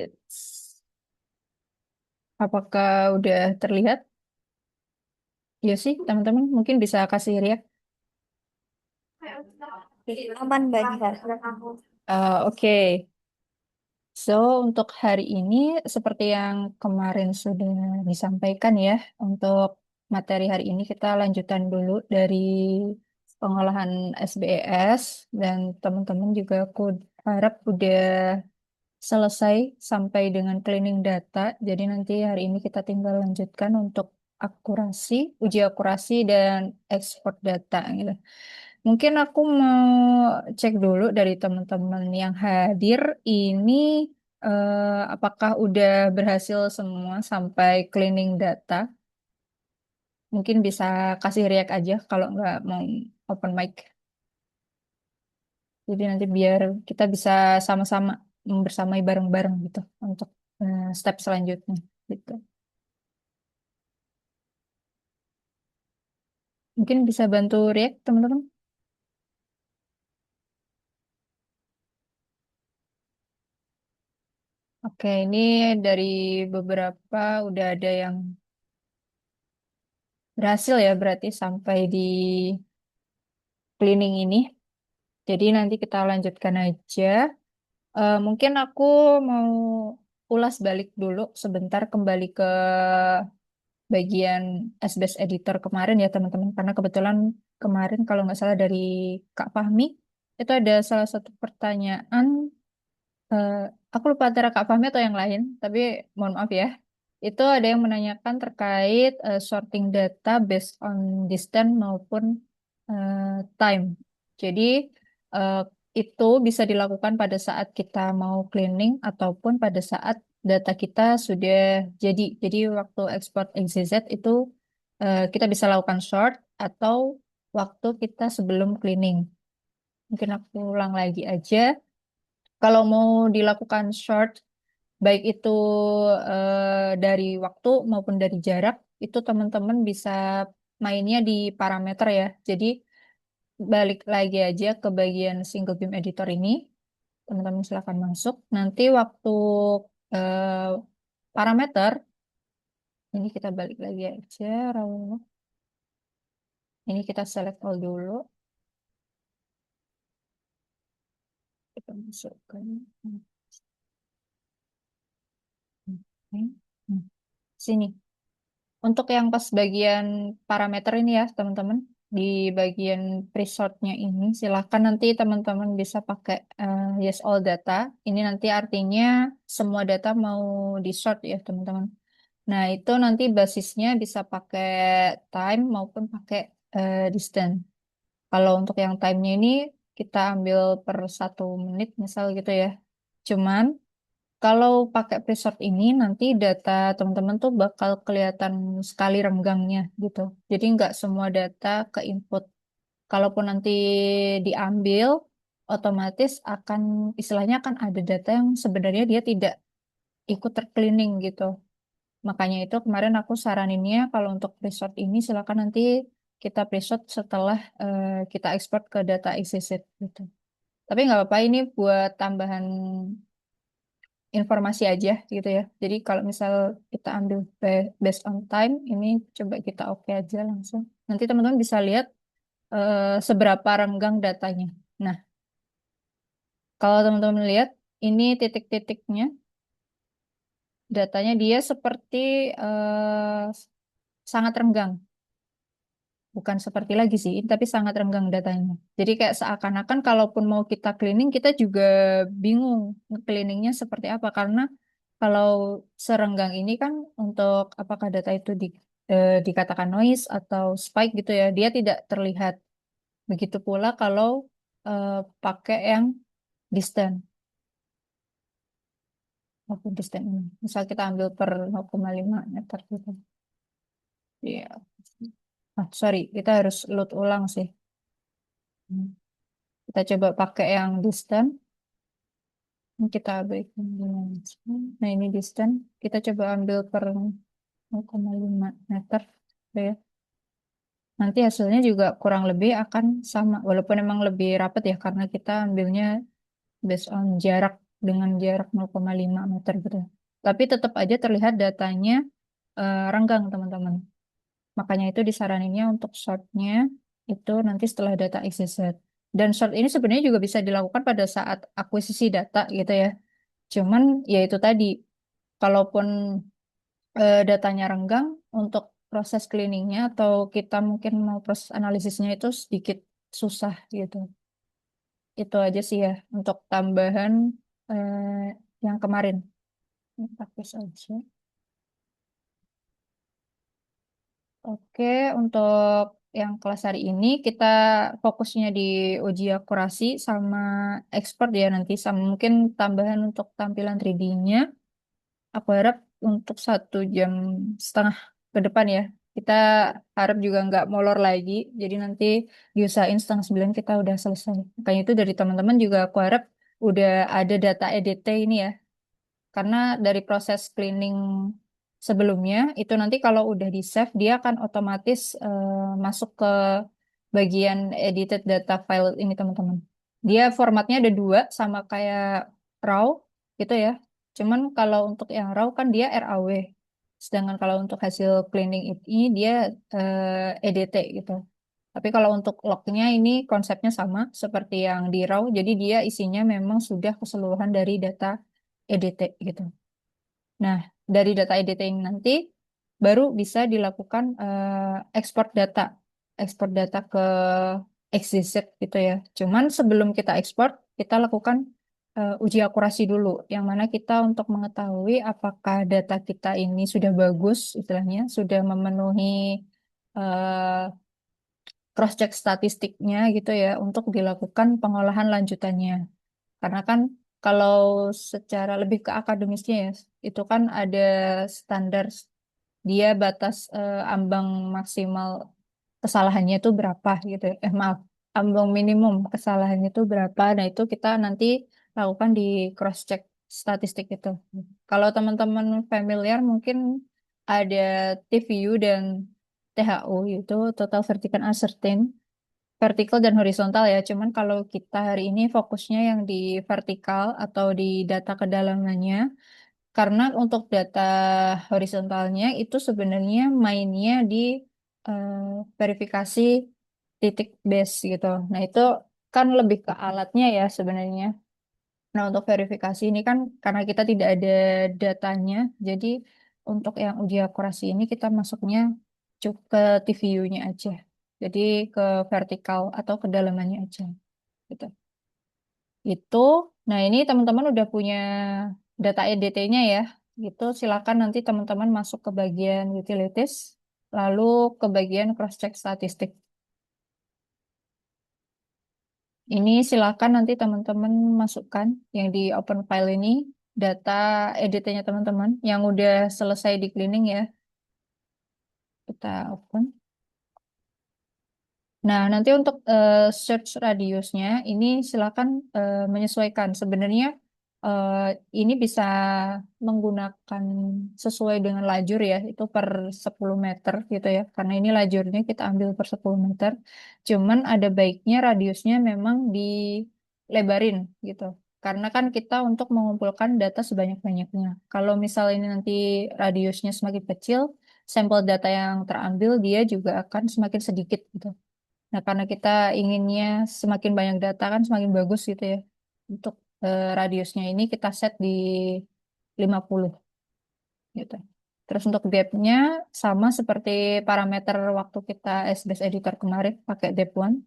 It's- Apakah udah terlihat? Ya sih, teman-teman mungkin bisa kasih react. Aman banget. Oke. So, untuk hari ini, seperti yang kemarin sudah disampaikan ya, untuk materi hari ini kita lanjutan dulu dari pengolahan SBES, dan teman-teman juga aku harap udah selesai sampai dengan cleaning data. Jadi nanti hari ini kita tinggal lanjutkan untuk akurasi, uji akurasi dan ekspor data gitu. Mungkin aku mau cek dulu dari teman-teman yang hadir ini apakah udah berhasil semua sampai cleaning data. Mungkin bisa kasih react aja kalau nggak mau open mic. Jadi nanti biar kita bisa sama-sama membersamai bareng-bareng gitu untuk step selanjutnya gitu. Mungkin bisa bantu react teman-teman. Oke, ini dari beberapa udah ada yang berhasil ya berarti sampai di cleaning ini. Jadi nanti kita lanjutkan aja. Mungkin aku mau ulas balik dulu sebentar kembali ke bagian SBS Editor kemarin ya teman-teman. Karena kebetulan kemarin kalau nggak salah dari Kak Fahmi, itu ada salah satu pertanyaan. eh, aku lupa antara Kak Fahmi atau yang lain, tapi mohon maaf ya. Itu ada yang menanyakan terkait sorting data based on distance maupun eh, time. Jadi eh, itu bisa dilakukan pada saat kita mau cleaning ataupun pada saat data kita sudah jadi. Jadi waktu export XYZ itu kita bisa lakukan sort atau waktu kita sebelum cleaning. Mungkin aku ulang lagi aja. Kalau mau dilakukan short, baik itu dari waktu maupun dari jarak, itu teman-teman bisa mainnya di parameter ya. Jadi balik lagi aja ke bagian single beam editor ini, teman-teman silakan masuk. Nanti waktu eh, parameter, ini kita balik lagi aja, Raul. Ini kita select all dulu. Kita masukkan. Oke. Hmm. Sini. Untuk yang pas bagian parameter ini ya, teman-teman, di bagian presortnya ini, silahkan nanti teman-teman bisa pakai yes all data. Ini nanti artinya semua data mau di sort ya, teman-teman. Nah, itu nanti basisnya bisa pakai time maupun pakai distance. Kalau untuk yang time-nya ini, kita ambil per 1 menit, misal gitu ya. Cuman, kalau pakai preset ini nanti data teman-teman tuh bakal kelihatan sekali renggangnya gitu. Jadi nggak semua data ke input. Kalaupun nanti diambil, otomatis akan istilahnya akan ada data yang sebenarnya dia tidak ikut tercleaning gitu. Makanya itu kemarin aku saraninnya kalau untuk preset ini silakan nanti kita preset setelah kita ekspor ke data XYZ gitu. Tapi nggak apa-apa ini buat tambahan informasi aja gitu ya. Jadi kalau misal kita ambil based on time, ini coba kita oke aja langsung. Nanti teman-teman bisa lihat seberapa renggang datanya. Nah, kalau teman-teman lihat, ini titik-titiknya, datanya dia seperti sangat renggang. Bukan seperti lagi sih, tapi sangat renggang datanya. Jadi kayak seakan-akan kalaupun mau kita cleaning, kita juga bingung cleaningnya seperti apa. Karena kalau serenggang ini kan untuk apakah data itu dikatakan noise atau spike gitu ya, dia tidak terlihat. Begitu pula kalau eh, pakai yang distant, maupun distant ini. Misal kita ambil per 0,5 meter gitu. Iya. Sorry, kita harus load ulang sih. Hmm. Kita coba pakai yang distant. Ini kita abaikan dimensi. Nah, ini distance. Kita coba ambil per 0,5 meter. Ya. Nanti hasilnya juga kurang lebih akan sama. Walaupun emang lebih rapat ya, karena kita ambilnya based on jarak. dengan jarak 0,5 meter gitu. Tapi tetap aja terlihat datanya renggang, teman-teman. Makanya itu disaraninnya untuk shortnya itu nanti setelah data exist. Dan short ini sebenarnya juga bisa dilakukan pada saat akuisisi data gitu ya. Cuman ya itu tadi, kalaupun datanya renggang, untuk proses cleaningnya atau kita mungkin mau proses analisisnya itu sedikit susah gitu. Itu aja sih ya untuk tambahan eh, yang kemarin. Ini hapus aja. Oke, untuk yang kelas hari ini kita fokusnya di uji akurasi sama export ya nanti, sama mungkin tambahan untuk tampilan 3D-nya. Aku harap untuk 1,5 jam ke depan ya. Kita harap juga nggak molor lagi. Jadi nanti diusahain 8:30 kita udah selesai. Makanya itu dari teman-teman juga aku harap udah ada data EDT ini ya. Karena dari proses cleaning sebelumnya, itu nanti kalau udah di-save, dia akan otomatis masuk ke bagian edited data file ini, teman-teman. Dia formatnya ada dua, sama kayak RAW gitu ya. Cuman kalau untuk yang RAW kan dia RAW. Sedangkan kalau untuk hasil cleaning ini dia EDT gitu. Tapi kalau untuk lognya ini konsepnya sama seperti yang di RAW. Jadi dia isinya memang sudah keseluruhan dari data EDT gitu. Nah, dari data EDT ini nanti baru bisa dilakukan ekspor data. Ekspor data ke XYZ gitu ya. Cuman sebelum kita ekspor, kita lakukan uji akurasi dulu. Yang mana kita untuk mengetahui apakah data kita ini sudah bagus, istilahnya, sudah memenuhi cross-check statistiknya gitu ya, untuk dilakukan pengolahan lanjutannya. Karena kan kalau secara lebih ke akademisnya ya, itu kan ada standar, dia batas ambang maksimal kesalahannya itu berapa gitu. Maaf, ambang minimum kesalahannya itu berapa. Nah, itu kita nanti lakukan di cross check statistik itu. Kalau teman-teman familiar mungkin ada TVU dan THU, itu total vertical uncertain, vertikal dan horizontal ya. Cuman kalau kita hari ini fokusnya yang di vertikal atau di data kedalamannya. Karena untuk data horizontalnya itu sebenarnya mainnya di eh, verifikasi titik base gitu. Nah, itu kan lebih ke alatnya ya sebenarnya. Nah, untuk verifikasi ini kan karena kita tidak ada datanya, jadi untuk yang uji akurasi ini kita masuknya cukup ke TVU-nya aja. Jadi ke vertikal atau kedalamannya aja gitu. Itu, nah ini teman-teman udah punya data EDT-nya ya. Gitu, silakan nanti teman-teman masuk ke bagian utilities, lalu ke bagian cross-check statistik. Ini silakan nanti teman-teman masukkan yang di open file ini, data EDT-nya teman-teman, yang udah selesai di cleaning ya. Kita open. Nah, nanti untuk search radiusnya ini silakan menyesuaikan. Sebenarnya eh, ini bisa menggunakan sesuai dengan lajur ya, itu per 10 meter gitu ya. Karena ini lajurnya kita ambil per 10 meter. Cuman ada baiknya radiusnya memang dilebarin gitu. Karena kan kita untuk mengumpulkan data sebanyak-banyaknya. Kalau misal ini nanti radiusnya semakin kecil, sampel data yang terambil dia juga akan semakin sedikit gitu. Nah, karena kita inginnya semakin banyak data kan semakin bagus gitu ya. Untuk radiusnya ini kita set di 50 gitu. Terus untuk depth-nya sama seperti parameter waktu kita SBS Editor kemarin pakai depth one.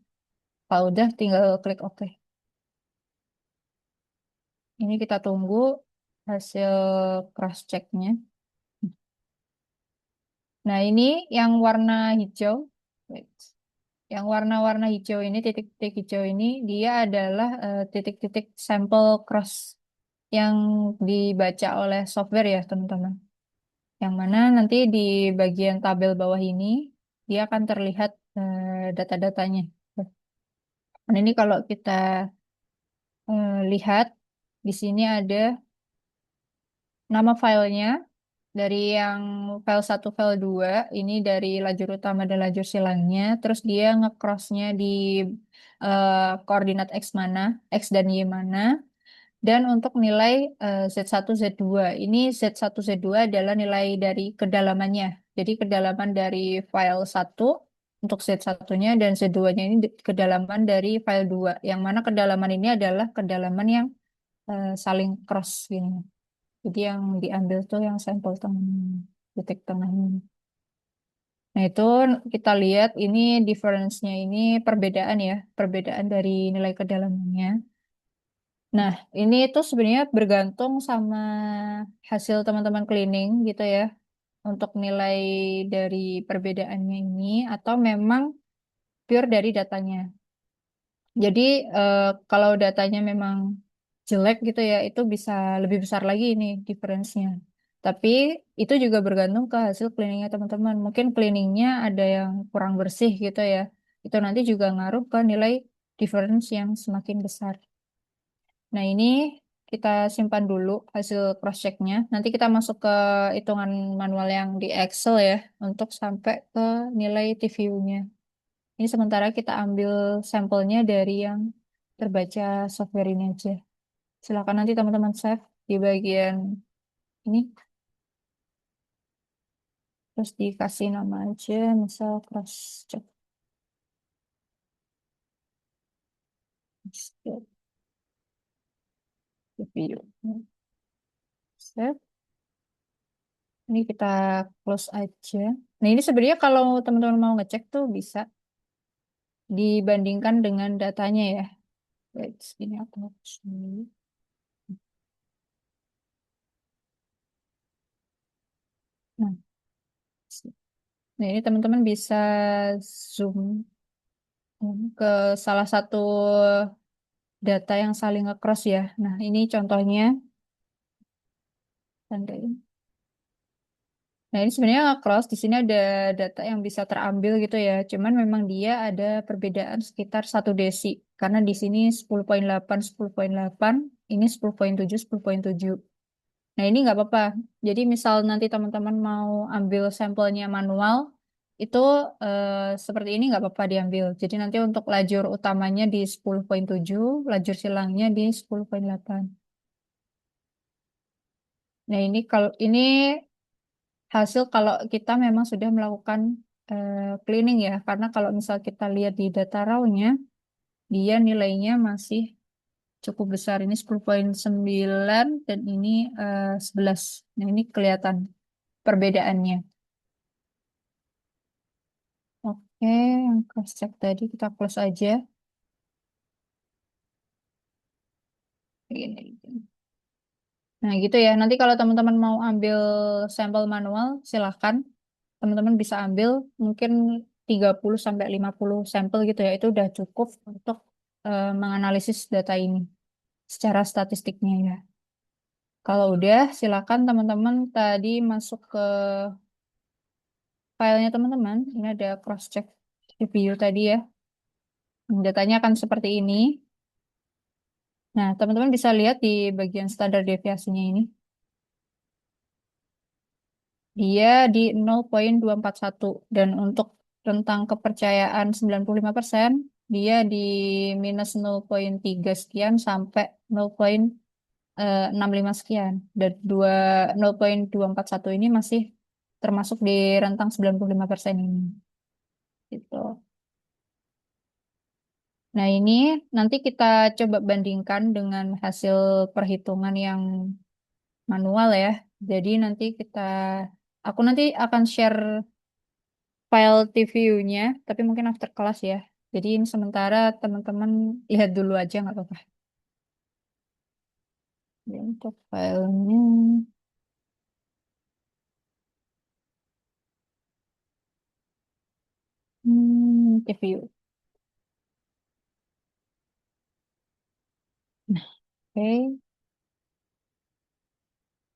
Kalau udah tinggal klik OK. Ini kita tunggu hasil cross check-nya. Nah, ini yang warna hijau. Wait. Yang warna-warna hijau ini, titik-titik hijau ini, dia adalah titik-titik sampel cross yang dibaca oleh software ya, teman-teman. Yang mana nanti di bagian tabel bawah ini, dia akan terlihat data-datanya. Dan ini kalau kita lihat, di sini ada nama filenya, dari yang file satu file 2 ini dari lajur utama dan lajur silangnya, terus dia ngecrossnya di koordinat X mana, X dan Y mana, Dan untuk nilai Z1, Z2, ini Z1, Z2 adalah nilai dari kedalamannya. Jadi kedalaman dari file satu untuk Z1-nya dan Z2-nya ini kedalaman dari file 2. Yang mana kedalaman ini adalah kedalaman yang saling cross ini. Jadi yang diambil tuh yang sampel tengah, detik tengah ini. Nah itu kita lihat ini difference-nya ini perbedaan ya, perbedaan dari nilai kedalamannya. Nah, ini itu sebenarnya bergantung sama hasil teman-teman cleaning gitu ya, untuk nilai dari perbedaannya ini, atau memang pure dari datanya. Jadi, kalau datanya memang jelek gitu ya, itu bisa lebih besar lagi ini difference-nya. Tapi itu juga bergantung ke hasil cleaningnya teman-teman. Mungkin cleaningnya ada yang kurang bersih gitu ya. Itu nanti juga ngaruh ke nilai difference yang semakin besar. Nah, ini kita simpan dulu hasil cross-check-nya. Nanti kita masuk ke hitungan manual yang di Excel ya, untuk sampai ke nilai TVU-nya. Ini sementara kita ambil sampelnya dari yang terbaca software ini aja. Silakan nanti teman-teman save di bagian ini, terus dikasih nama aja, misal cross-check TVU. Save. Ini kita close aja. Nah, ini sebenarnya kalau teman-teman mau ngecek tuh bisa dibandingkan dengan datanya ya. Wait, ini aku hapus dulu. Nah, nah, ini teman-teman bisa zoom ke salah satu data yang saling nge-cross ya. Nah, ini contohnya. Tanda. Nah, ini sebenarnya nge-cross. Di sini ada data yang bisa terambil gitu ya. Cuman memang dia ada perbedaan sekitar 1 desi. Karena di sini 10,8, 10,8, ini 10,7, 10,7. Nah, ini nggak apa-apa. Jadi misal nanti teman-teman mau ambil sampelnya manual, itu seperti ini nggak apa-apa diambil. Jadi nanti untuk lajur utamanya di 10,7, lajur silangnya di 10,8. Nah, ini kalau ini hasil kalau kita memang sudah melakukan cleaning ya. Karena kalau misal kita lihat di data raw-nya, dia nilainya masih cukup besar. Ini 10,9 dan ini 11. Nah, ini kelihatan perbedaannya. Oke, yang cross check tadi kita close aja. Begini. Nah, gitu ya. Nanti kalau teman-teman mau ambil sampel manual, silahkan. Teman-teman bisa ambil mungkin 30 sampai 50 sampel gitu ya. Itu udah cukup untuk menganalisis data ini secara statistiknya ya. Kalau udah, silakan teman-teman tadi masuk ke filenya teman-teman. Ini ada cross check CPU tadi ya. Datanya akan seperti ini. Nah, teman-teman bisa lihat di bagian standar deviasinya ini. Dia di 0,241 dan untuk rentang kepercayaan 95% dia di minus 0,3 sekian sampai 0,65 sekian. Dan 0,241 ini masih termasuk di rentang 95% ini. Gitu. Nah, ini nanti kita coba bandingkan dengan hasil perhitungan yang manual ya. Jadi nanti aku nanti akan share file TVU-nya, tapi mungkin after class ya. Jadi ini sementara teman-teman lihat dulu aja nggak apa-apa. Jadi untuk filenya, TVU. Nah, oke.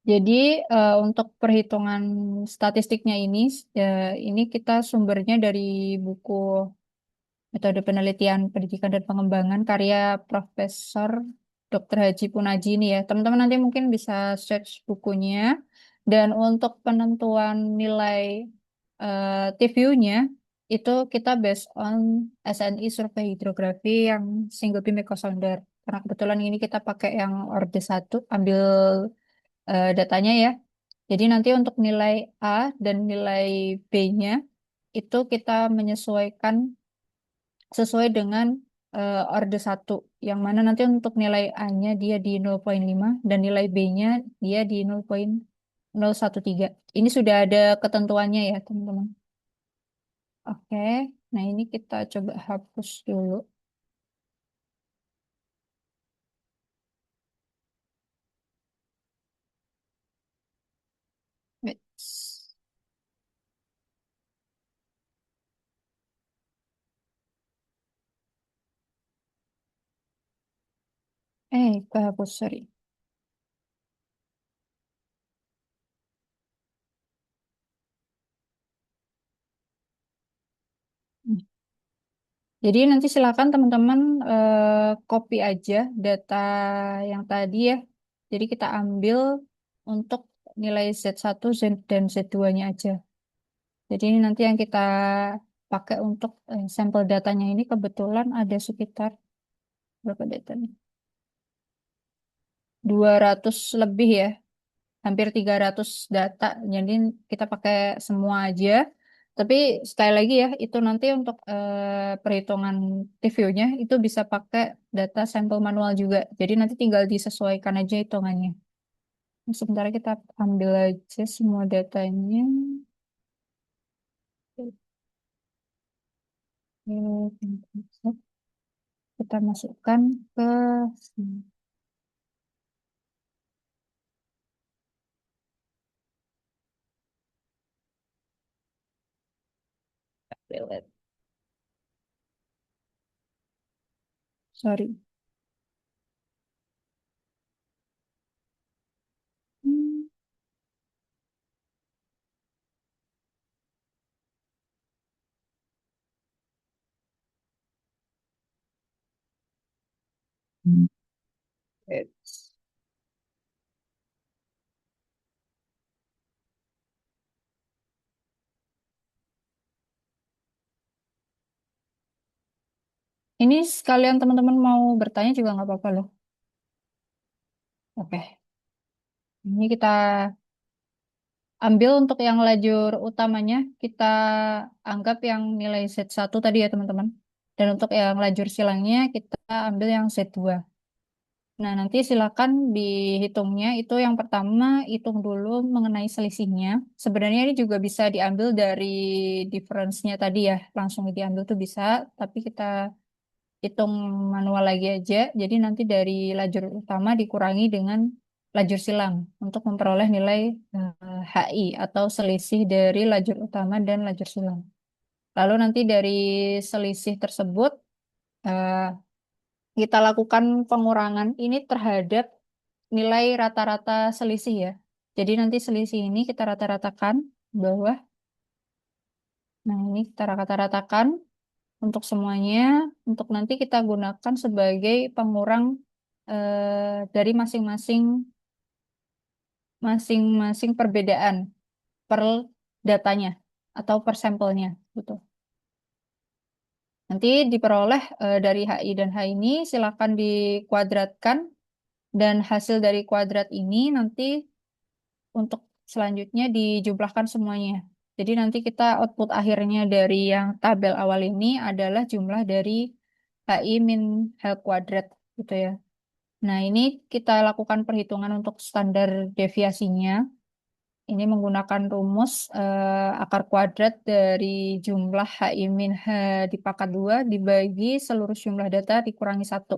Jadi untuk perhitungan statistiknya ini kita sumbernya dari buku Metode Penelitian Pendidikan dan Pengembangan karya Profesor Dr. Haji Punaji ini ya. Teman-teman nanti mungkin bisa search bukunya. Dan untuk penentuan nilai TVU-nya itu kita based on SNI survei hidrografi yang single beam echo sounder. Karena kebetulan ini kita pakai yang orde satu, ambil datanya ya. Jadi nanti untuk nilai A dan nilai B-nya itu kita menyesuaikan sesuai dengan orde satu. Yang mana nanti untuk nilai A-nya dia di 0,5 dan nilai B-nya dia di 0,013. Ini sudah ada ketentuannya ya, teman-teman. Oke, nah ini kita coba hapus dulu. Wait. Kehapus, sorry. Hmm. Jadi nanti silakan teman-teman copy aja data yang tadi ya. Jadi kita ambil untuk nilai Z1 dan Z2-nya aja. Jadi ini nanti yang kita pakai untuk sampel datanya ini kebetulan ada sekitar berapa datanya? 200 lebih ya, hampir 300 data. Jadi kita pakai semua aja. Tapi sekali lagi ya, itu nanti untuk perhitungan TVU-nya itu bisa pakai data sampel manual juga. Jadi nanti tinggal disesuaikan aja hitungannya. Sebentar kita ambil aja semua datanya. Kita masukkan ke sini. Sorry. Hmm. It's- Ini sekalian teman-teman mau bertanya juga nggak apa-apa loh. Oke, ini kita ambil untuk yang lajur utamanya, kita anggap yang nilai Z1 tadi ya teman-teman. Dan untuk yang lajur silangnya, kita ambil yang Z2. Nah, nanti silakan dihitungnya. Itu yang pertama, hitung dulu mengenai selisihnya. Sebenarnya ini juga bisa diambil dari difference-nya tadi ya. Langsung diambil tuh bisa, tapi kita hitung manual lagi aja. Jadi nanti dari lajur utama dikurangi dengan lajur silang untuk memperoleh nilai HI atau selisih dari lajur utama dan lajur silang. Lalu nanti dari selisih tersebut eh, kita lakukan pengurangan ini terhadap nilai rata-rata selisih ya. Jadi nanti selisih ini kita rata-ratakan ke bawah. Nah, ini kita rata-ratakan untuk semuanya, untuk nanti kita gunakan sebagai pengurang dari masing-masing perbedaan per datanya atau per sampelnya gitu. Nanti diperoleh dari HI dan H ini silakan dikuadratkan dan hasil dari kuadrat ini nanti untuk selanjutnya dijumlahkan semuanya. Jadi nanti kita output akhirnya dari yang tabel awal ini adalah jumlah dari HI min H kuadrat gitu ya. Nah, ini kita lakukan perhitungan untuk standar deviasinya. Ini menggunakan rumus akar kuadrat dari jumlah HI min H dipangkat 2 dibagi seluruh jumlah data dikurangi satu.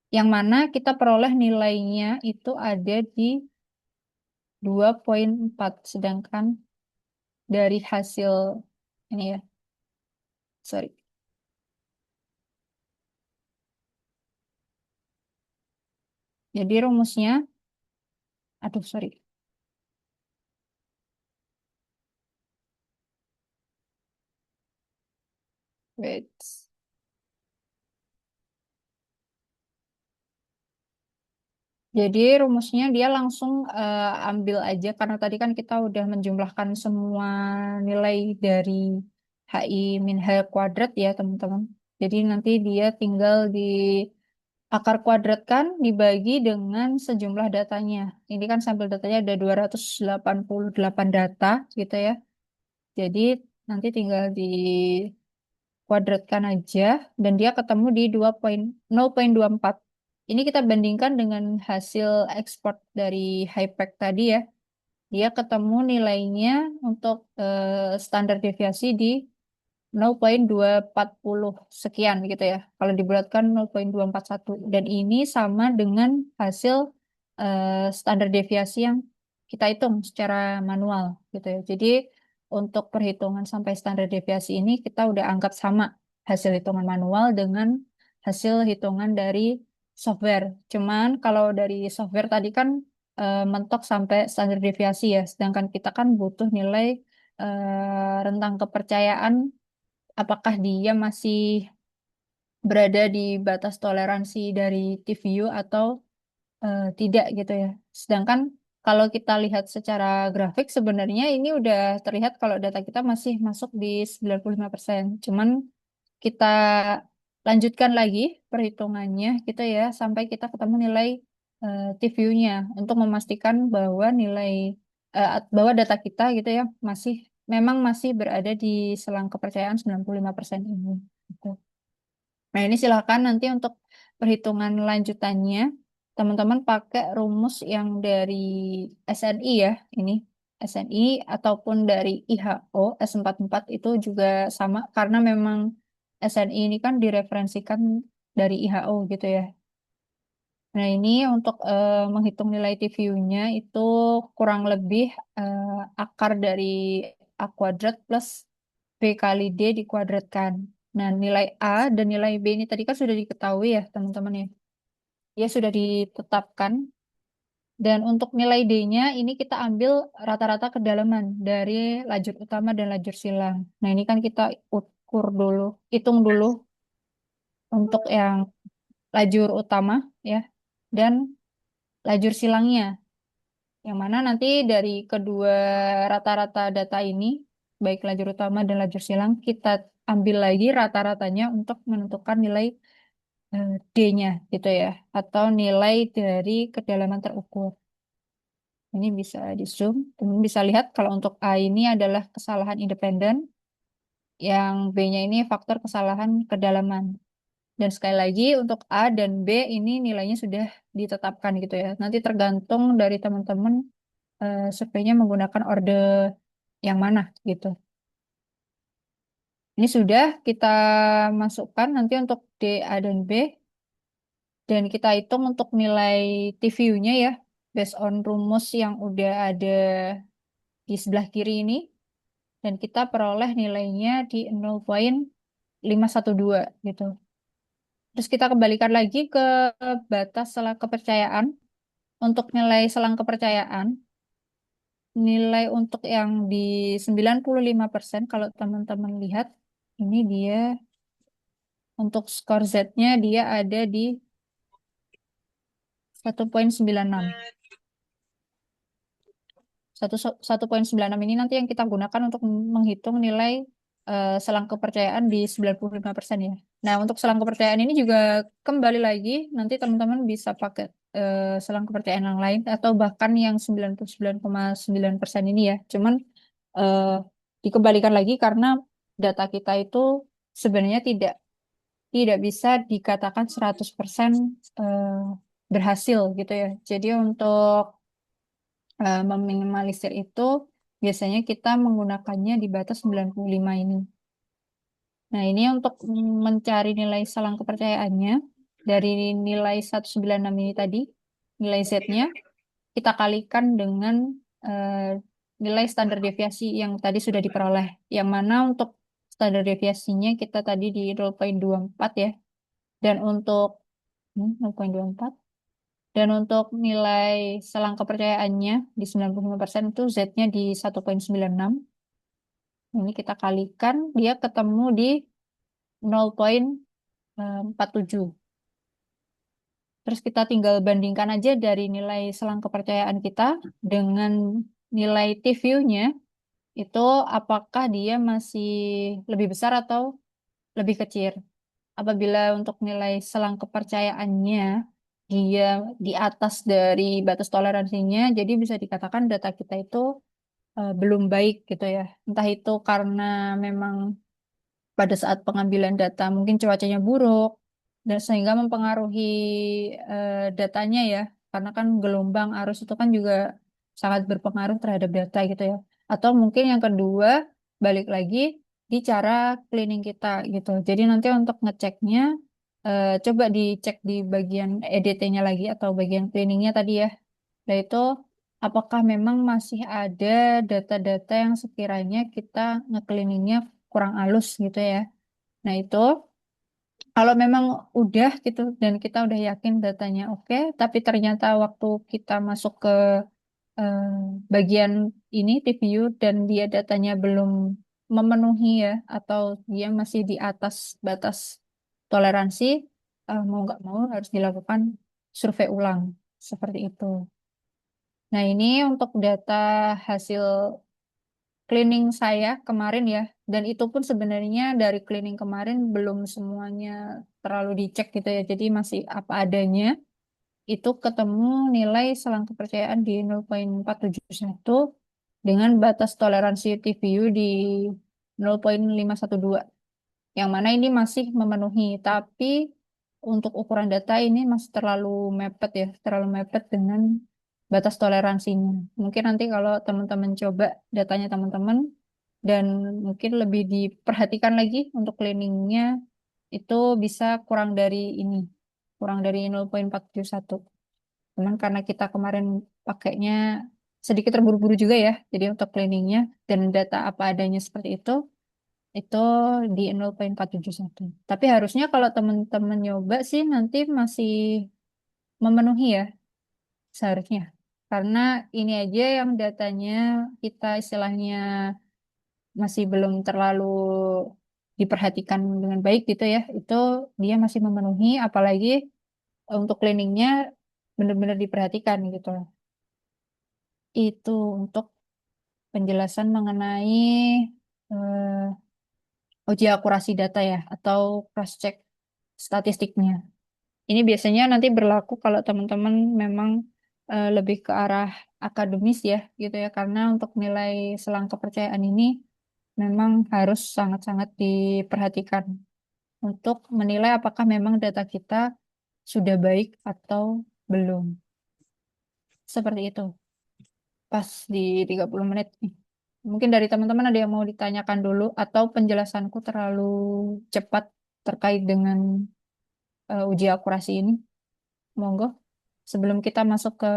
Yang mana kita peroleh nilainya itu ada di 2,4. Sedangkan dari hasil ini ya, sorry. Jadi rumusnya, aduh sorry. Wait. Jadi rumusnya dia langsung ambil aja karena tadi kan kita udah menjumlahkan semua nilai dari HI min H kuadrat ya teman-teman. Jadi nanti dia tinggal diambil akar kuadrat kan dibagi dengan sejumlah datanya. Ini kan sampel datanya ada 288 data gitu ya. Jadi nanti tinggal dikuadratkan aja dan dia ketemu di 2,0,24. Ini kita bandingkan dengan hasil ekspor dari HIPEC tadi ya. Dia ketemu nilainya untuk standar deviasi di 0,240 sekian gitu ya. Kalau dibulatkan 0,241. Dan ini sama dengan hasil standar deviasi yang kita hitung secara manual gitu ya. Jadi untuk perhitungan sampai standar deviasi ini kita udah anggap sama hasil hitungan manual dengan hasil hitungan dari software. Cuman kalau dari software tadi kan mentok sampai standar deviasi ya. Sedangkan kita kan butuh nilai rentang kepercayaan apakah dia masih berada di batas toleransi dari TVU atau tidak gitu ya. Sedangkan kalau kita lihat secara grafik sebenarnya ini udah terlihat kalau data kita masih masuk di 95%. Cuman kita lanjutkan lagi perhitungannya gitu ya sampai kita ketemu nilai TVU-nya untuk memastikan bahwa bahwa data kita gitu ya memang masih berada di selang kepercayaan 95% ini. Gitu. Nah, ini silakan nanti untuk perhitungan lanjutannya, teman-teman pakai rumus yang dari SNI ya, ini SNI ataupun dari IHO S44 itu juga sama karena memang SNI ini kan direferensikan dari IHO gitu ya. Nah, ini untuk menghitung nilai TVU-nya itu kurang lebih eh, akar dari A kuadrat plus B kali D dikuadratkan. Nah, nilai A dan nilai B ini tadi kan sudah diketahui ya, teman-teman ya. Ya, sudah ditetapkan. Dan untuk nilai D-nya ini kita ambil rata-rata kedalaman dari lajur utama dan lajur silang. Nah, ini kan kita ukur dulu, hitung dulu untuk yang lajur utama ya dan lajur silangnya. Yang mana nanti dari kedua rata-rata data ini, baik lajur utama dan lajur silang, kita ambil lagi rata-ratanya untuk menentukan nilai D-nya gitu ya, atau nilai dari kedalaman terukur. Ini bisa di zoom, teman bisa lihat kalau untuk A ini adalah kesalahan independen, yang B-nya ini faktor kesalahan kedalaman. Dan sekali lagi untuk A dan B ini nilainya sudah ditetapkan gitu ya. Nanti tergantung dari teman-teman surveinya menggunakan orde yang mana gitu. Ini sudah kita masukkan nanti untuk D, A, dan B. Dan kita hitung untuk nilai TVU-nya ya. Based on rumus yang udah ada di sebelah kiri ini. Dan kita peroleh nilainya di 0,512 gitu. Terus kita kembalikan lagi ke batas selang kepercayaan. Untuk nilai selang kepercayaan, nilai untuk yang di 95% kalau teman-teman lihat, ini dia untuk skor Z-nya dia ada di 1,96. 1,96 ini nanti yang kita gunakan untuk menghitung nilai selang kepercayaan di 95% ya. Nah, untuk selang kepercayaan ini juga kembali lagi nanti teman-teman bisa pakai selang kepercayaan yang lain atau bahkan yang 99,9% ini ya. Cuman eh, dikembalikan lagi karena data kita itu sebenarnya tidak bisa dikatakan 100% eh, berhasil gitu ya. Jadi untuk meminimalisir itu biasanya kita menggunakannya di batas 95 ini. Nah, ini untuk mencari nilai selang kepercayaannya dari nilai 196 ini tadi, nilai Z-nya kita kalikan dengan eh, nilai standar deviasi yang tadi sudah diperoleh. Yang mana untuk standar deviasinya kita tadi di 0,24 ya. Dan untuk 0,24 dan untuk nilai selang kepercayaannya di 95% itu Z-nya di 1,96. Ini kita kalikan, dia ketemu di 0,47. Terus kita tinggal bandingkan aja dari nilai selang kepercayaan kita dengan nilai T-view-nya, itu apakah dia masih lebih besar atau lebih kecil. apabila untuk nilai selang kepercayaannya dia di atas dari batas toleransinya, jadi bisa dikatakan data kita itu belum baik gitu ya. Entah itu karena memang pada saat pengambilan data mungkin cuacanya buruk dan sehingga mempengaruhi datanya ya, karena kan gelombang arus itu kan juga sangat berpengaruh terhadap data gitu ya. Atau mungkin yang kedua, balik lagi di cara cleaning kita gitu. Jadi nanti untuk ngeceknya coba dicek di bagian EDT-nya lagi atau bagian cleaningnya tadi ya. Nah itu apakah memang masih ada data-data yang sekiranya kita nge-cleaningnya kurang halus gitu ya. Nah, itu kalau memang udah gitu dan kita udah yakin datanya oke, tapi ternyata waktu kita masuk ke eh, bagian ini review dan dia datanya belum memenuhi ya atau dia masih di atas batas toleransi, mau nggak mau harus dilakukan survei ulang seperti itu. Nah, ini untuk data hasil cleaning saya kemarin ya, dan itu pun sebenarnya dari cleaning kemarin belum semuanya terlalu dicek gitu ya, jadi masih apa adanya. Itu ketemu nilai selang kepercayaan di 0,471 dengan batas toleransi TVU di 0,512. Yang mana ini masih memenuhi, tapi untuk ukuran data ini masih terlalu mepet ya, terlalu mepet dengan batas toleransinya. Mungkin nanti kalau teman-teman coba datanya teman-teman dan mungkin lebih diperhatikan lagi untuk cleaningnya itu bisa kurang dari ini, kurang dari 0,471. Cuman karena kita kemarin pakainya sedikit terburu-buru juga ya, jadi untuk cleaningnya dan data apa adanya seperti itu di 0,471. Tapi harusnya kalau teman-teman nyoba sih nanti masih memenuhi ya seharusnya. Karena ini aja yang datanya kita istilahnya masih belum terlalu diperhatikan dengan baik gitu ya. Itu dia masih memenuhi, apalagi untuk cleaningnya benar-benar diperhatikan gitu. Itu untuk penjelasan mengenai uji akurasi data ya atau cross-check statistiknya. Ini biasanya nanti berlaku kalau teman-teman memang lebih ke arah akademis ya gitu ya karena untuk nilai selang kepercayaan ini memang harus sangat-sangat diperhatikan untuk menilai apakah memang data kita sudah baik atau belum. Seperti itu. Pas di 30 menit nih. Mungkin dari teman-teman ada yang mau ditanyakan dulu atau penjelasanku terlalu cepat terkait dengan uji akurasi ini. Monggo. Sebelum kita masuk ke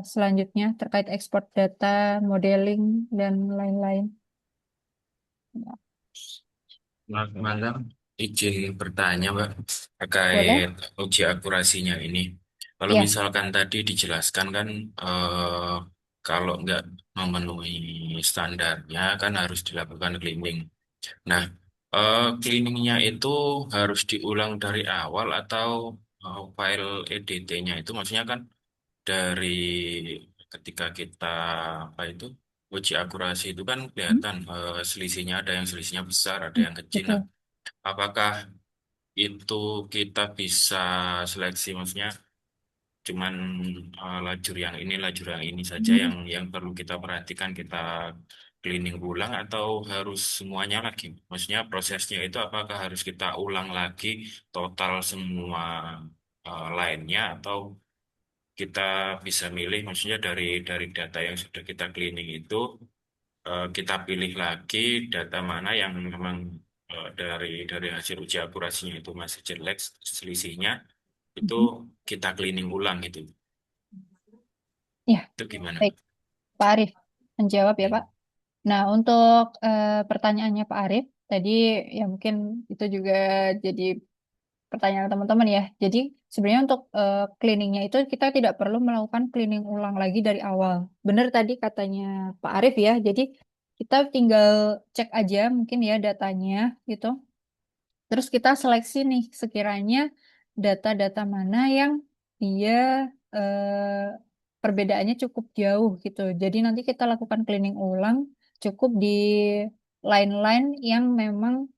selanjutnya terkait ekspor data, modeling, dan lain-lain. Malam, izin bertanya, Mbak, terkait Boleh? uji akurasinya ini. Kalau Ya. misalkan tadi dijelaskan kan, kalau nggak memenuhi standarnya kan harus dilakukan cleaning. Nah, cleaningnya itu harus diulang dari awal atau file EDT-nya itu maksudnya kan dari ketika kita apa itu uji akurasi itu kan Hmm, kelihatan selisihnya ada yang selisihnya besar, ada hmm, yang kecil. Nah, betul. apakah itu kita bisa seleksi, maksudnya cuman lajur yang ini, lajur yang ini saja Hmm, yang perlu kita perhatikan, kita cleaning ulang atau harus semuanya lagi? Maksudnya prosesnya itu apakah harus kita ulang lagi total semua lainnya atau kita bisa milih, maksudnya dari data yang sudah kita cleaning itu kita pilih lagi data mana yang memang dari hasil uji akurasinya itu masih jelek selisihnya, itu hmm. kita cleaning ulang gitu. Ya, Itu gimana? baik. Pak Arif menjawab ya, Pak. Hmm. Nah, untuk pertanyaannya Pak Arif, tadi ya mungkin itu juga jadi pertanyaan teman-teman ya. Jadi sebenarnya untuk cleaningnya itu kita tidak perlu melakukan cleaning ulang lagi dari awal. Benar tadi katanya Pak Arif ya. Jadi kita tinggal cek aja mungkin ya datanya gitu. Terus kita seleksi nih sekiranya data-data mana yang dia perbedaannya cukup jauh gitu. Jadi nanti kita lakukan cleaning ulang cukup di line-line yang memang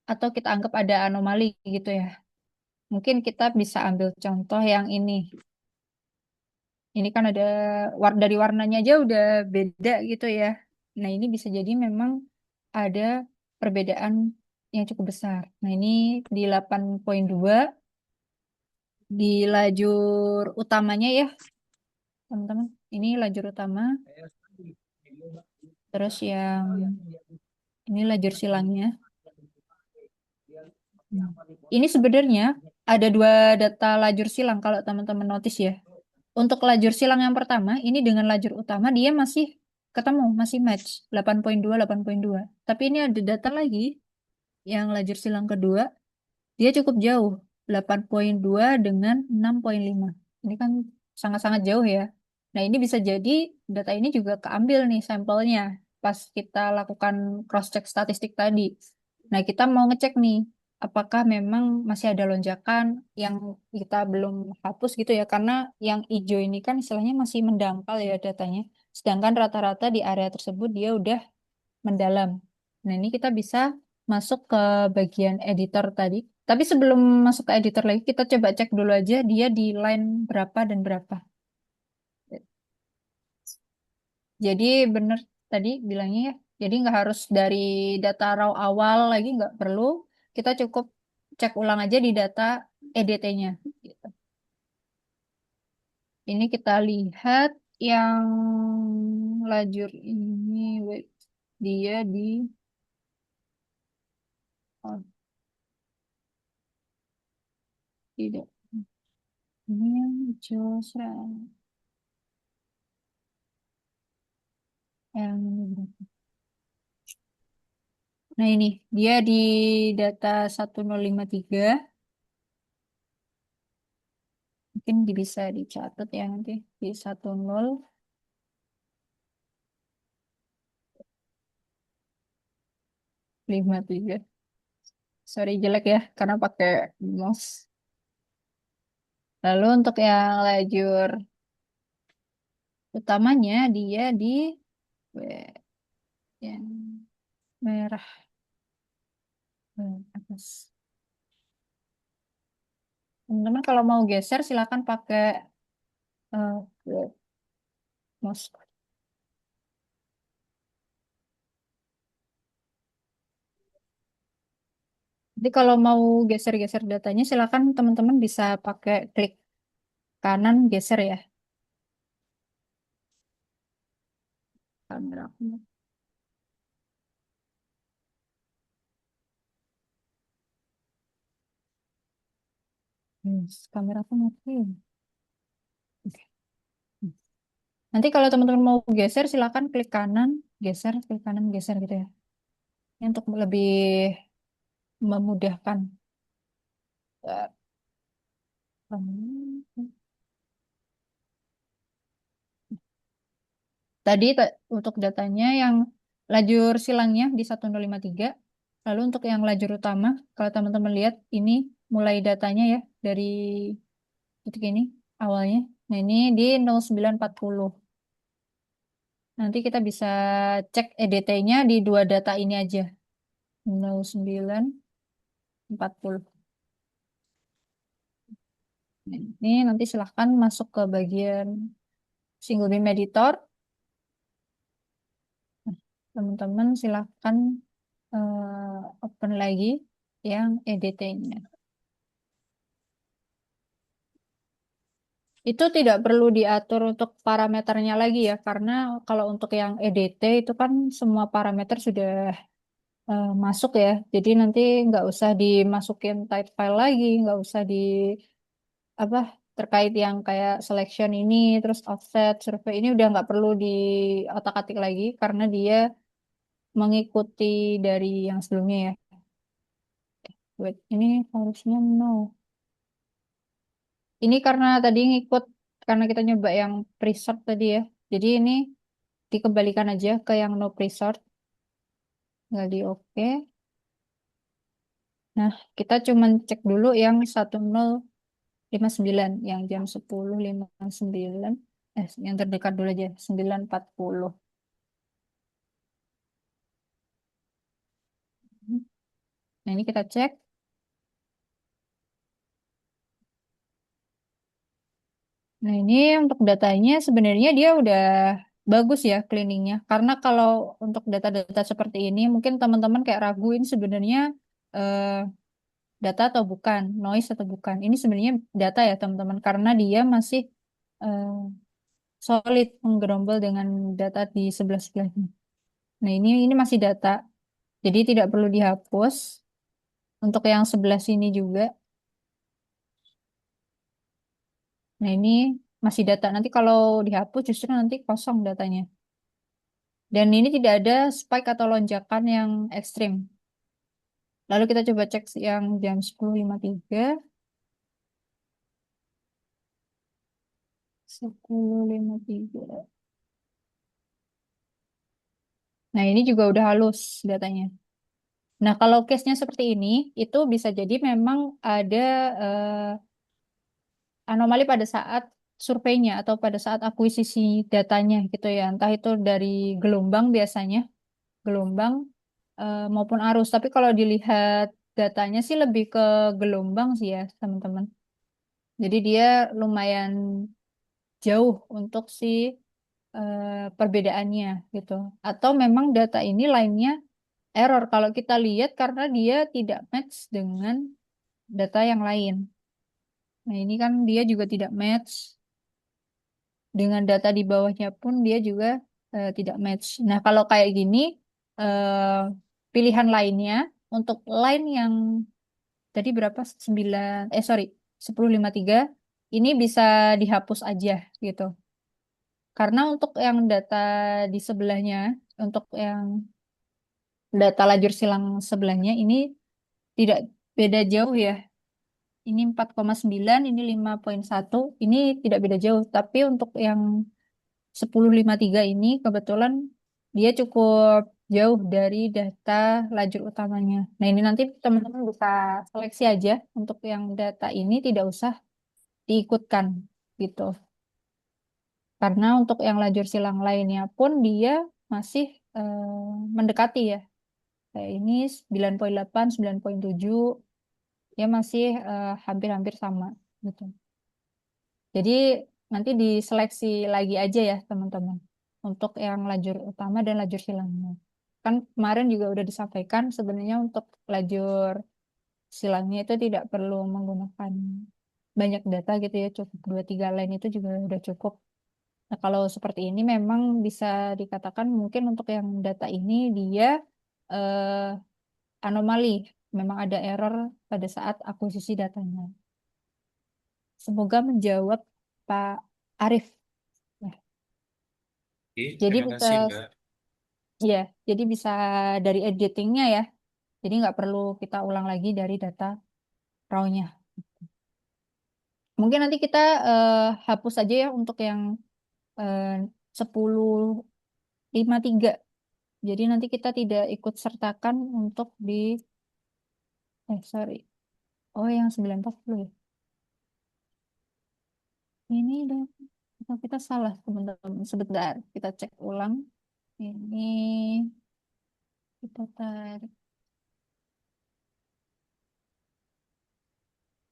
atau kita anggap ada anomali gitu ya. Mungkin kita bisa ambil contoh yang ini. Ini kan ada dari warnanya aja udah beda gitu ya. Nah, ini bisa jadi memang ada perbedaan yang cukup besar. Nah, ini di 8,2 di lajur utamanya ya, teman-teman. Ini lajur utama, terus yang ini lajur silangnya. Hmm. Ini sebenarnya ada dua data lajur silang kalau teman-teman notice ya. Untuk lajur silang yang pertama, ini dengan lajur utama dia masih ketemu, masih match 8,2, 8,2. Tapi ini ada data lagi yang lajur silang kedua, dia cukup jauh, 8,2 dengan 6,5. Ini kan sangat-sangat jauh ya. Nah, ini bisa jadi data ini juga keambil nih sampelnya pas kita lakukan cross-check statistik tadi. Nah, kita mau ngecek nih, apakah memang masih ada lonjakan yang kita belum hapus gitu ya, karena yang hijau ini kan istilahnya masih mendangkal ya datanya. Sedangkan rata-rata di area tersebut dia udah mendalam. Nah, ini kita bisa masuk ke bagian editor tadi. Tapi sebelum masuk ke editor lagi, kita coba cek dulu aja dia di line berapa dan berapa. Jadi benar tadi bilangnya ya. Jadi nggak harus dari data raw awal lagi, nggak perlu. Kita cukup cek ulang aja di data EDT-nya. Gitu. Ini kita lihat yang lajur ini, wait, dia di oh, tidak. Ini yang hijau yang ini berapa? Nah ini dia di data 1053 mungkin bisa dicatat ya nanti di 1053. Sorry jelek ya karena pakai mouse. Lalu untuk yang lajur utamanya dia di yang merah atas. Teman-teman kalau mau geser silakan pakai mouse. Jadi kalau mau geser-geser datanya silakan teman-teman bisa pakai klik kanan geser ya. Kamera aku. Kamera aku mati. Oke. Nanti kalau teman-teman mau geser, silakan klik kanan, geser gitu ya. Ini untuk lebih memudahkan. Eh, Tadi untuk datanya yang lajur silangnya di 1053. Lalu untuk yang lajur utama, kalau teman-teman lihat ini mulai datanya ya dari titik ini awalnya. Nah ini di 0940. Nanti kita bisa cek EDT-nya di dua data ini aja. 0940. Nah, ini nanti silahkan masuk ke bagian single beam editor. Nah, teman-teman silahkan open lagi yang EDT-nya. Itu tidak perlu diatur untuk parameternya lagi ya, karena kalau untuk yang EDT itu kan semua parameter sudah masuk ya. Jadi nanti nggak usah dimasukin type file lagi, nggak usah di apa terkait yang kayak selection ini, terus offset, survei ini udah nggak perlu di otak-atik lagi karena dia mengikuti dari yang sebelumnya ya. Wait, ini harusnya no. Ini karena tadi ngikut karena kita nyoba yang preset tadi ya. Jadi ini dikembalikan aja ke yang no preset, nggak di oke. Nah, kita cuman cek dulu yang 1059 yang jam 10.59. Yang terdekat dulu aja, 9.40. Nah, ini kita cek. Nah, ini untuk datanya sebenarnya dia udah bagus ya cleaningnya. Karena kalau untuk data-data seperti ini, mungkin teman-teman kayak raguin sebenarnya eh, data atau bukan, noise atau bukan. Ini sebenarnya data ya teman-teman, karena dia masih eh, solid menggerombol dengan data di sebelah-sebelahnya. Nah, ini masih data, jadi tidak perlu dihapus. Untuk yang sebelah sini juga. Nah, ini masih data. Nanti kalau dihapus justru nanti kosong datanya. Dan ini tidak ada spike atau lonjakan yang ekstrim. Lalu kita coba cek yang jam 10.53. 10.53. Nah, ini juga udah halus datanya. Nah, kalau case-nya seperti ini, itu bisa jadi memang ada anomali pada saat surveinya atau pada saat akuisisi datanya gitu ya. Entah itu dari gelombang biasanya, gelombang maupun arus. Tapi kalau dilihat datanya sih lebih ke gelombang sih ya, teman-teman. Jadi dia lumayan jauh untuk si perbedaannya gitu. Atau memang data ini lainnya error kalau kita lihat karena dia tidak match dengan data yang lain. Nah, ini kan dia juga tidak match dengan data di bawahnya pun dia juga tidak match. Nah, kalau kayak gini eh, pilihan lainnya untuk line yang tadi berapa? 9 sorry 10.53 ini bisa dihapus aja gitu. Karena untuk yang data di sebelahnya, untuk yang data lajur silang sebelahnya ini tidak beda jauh ya. Ini 4,9, ini 5,1, ini tidak beda jauh. Tapi untuk yang 10.53 ini kebetulan dia cukup jauh dari data lajur utamanya. Nah, ini nanti teman-teman bisa seleksi aja untuk yang data ini tidak usah diikutkan gitu. Karena untuk yang lajur silang lainnya pun dia masih mendekati ya. Kayak ini 9,8, 9,7 ya masih hampir-hampir sama gitu. Jadi nanti diseleksi lagi aja ya teman-teman untuk yang lajur utama dan lajur silangnya. Kan kemarin juga udah disampaikan sebenarnya untuk lajur silangnya itu tidak perlu menggunakan banyak data gitu ya, cukup 2-3 line itu juga udah cukup. Nah, kalau seperti ini memang bisa dikatakan mungkin untuk yang data ini dia anomali, memang ada error pada saat akuisisi datanya. Semoga menjawab Pak Arif. Ya, Oke, jadi terima bisa, kasih Mbak. ya, jadi bisa dari editingnya ya. Jadi nggak perlu kita ulang lagi dari data raw-nya. Mungkin nanti kita hapus aja ya untuk yang eh, 10.53. Jadi nanti kita tidak ikut sertakan untuk di, sorry. Oh, yang 9.40 ya. Ini dong. Kita salah, teman-teman. Sebentar, kita cek ulang. Ini kita tarik.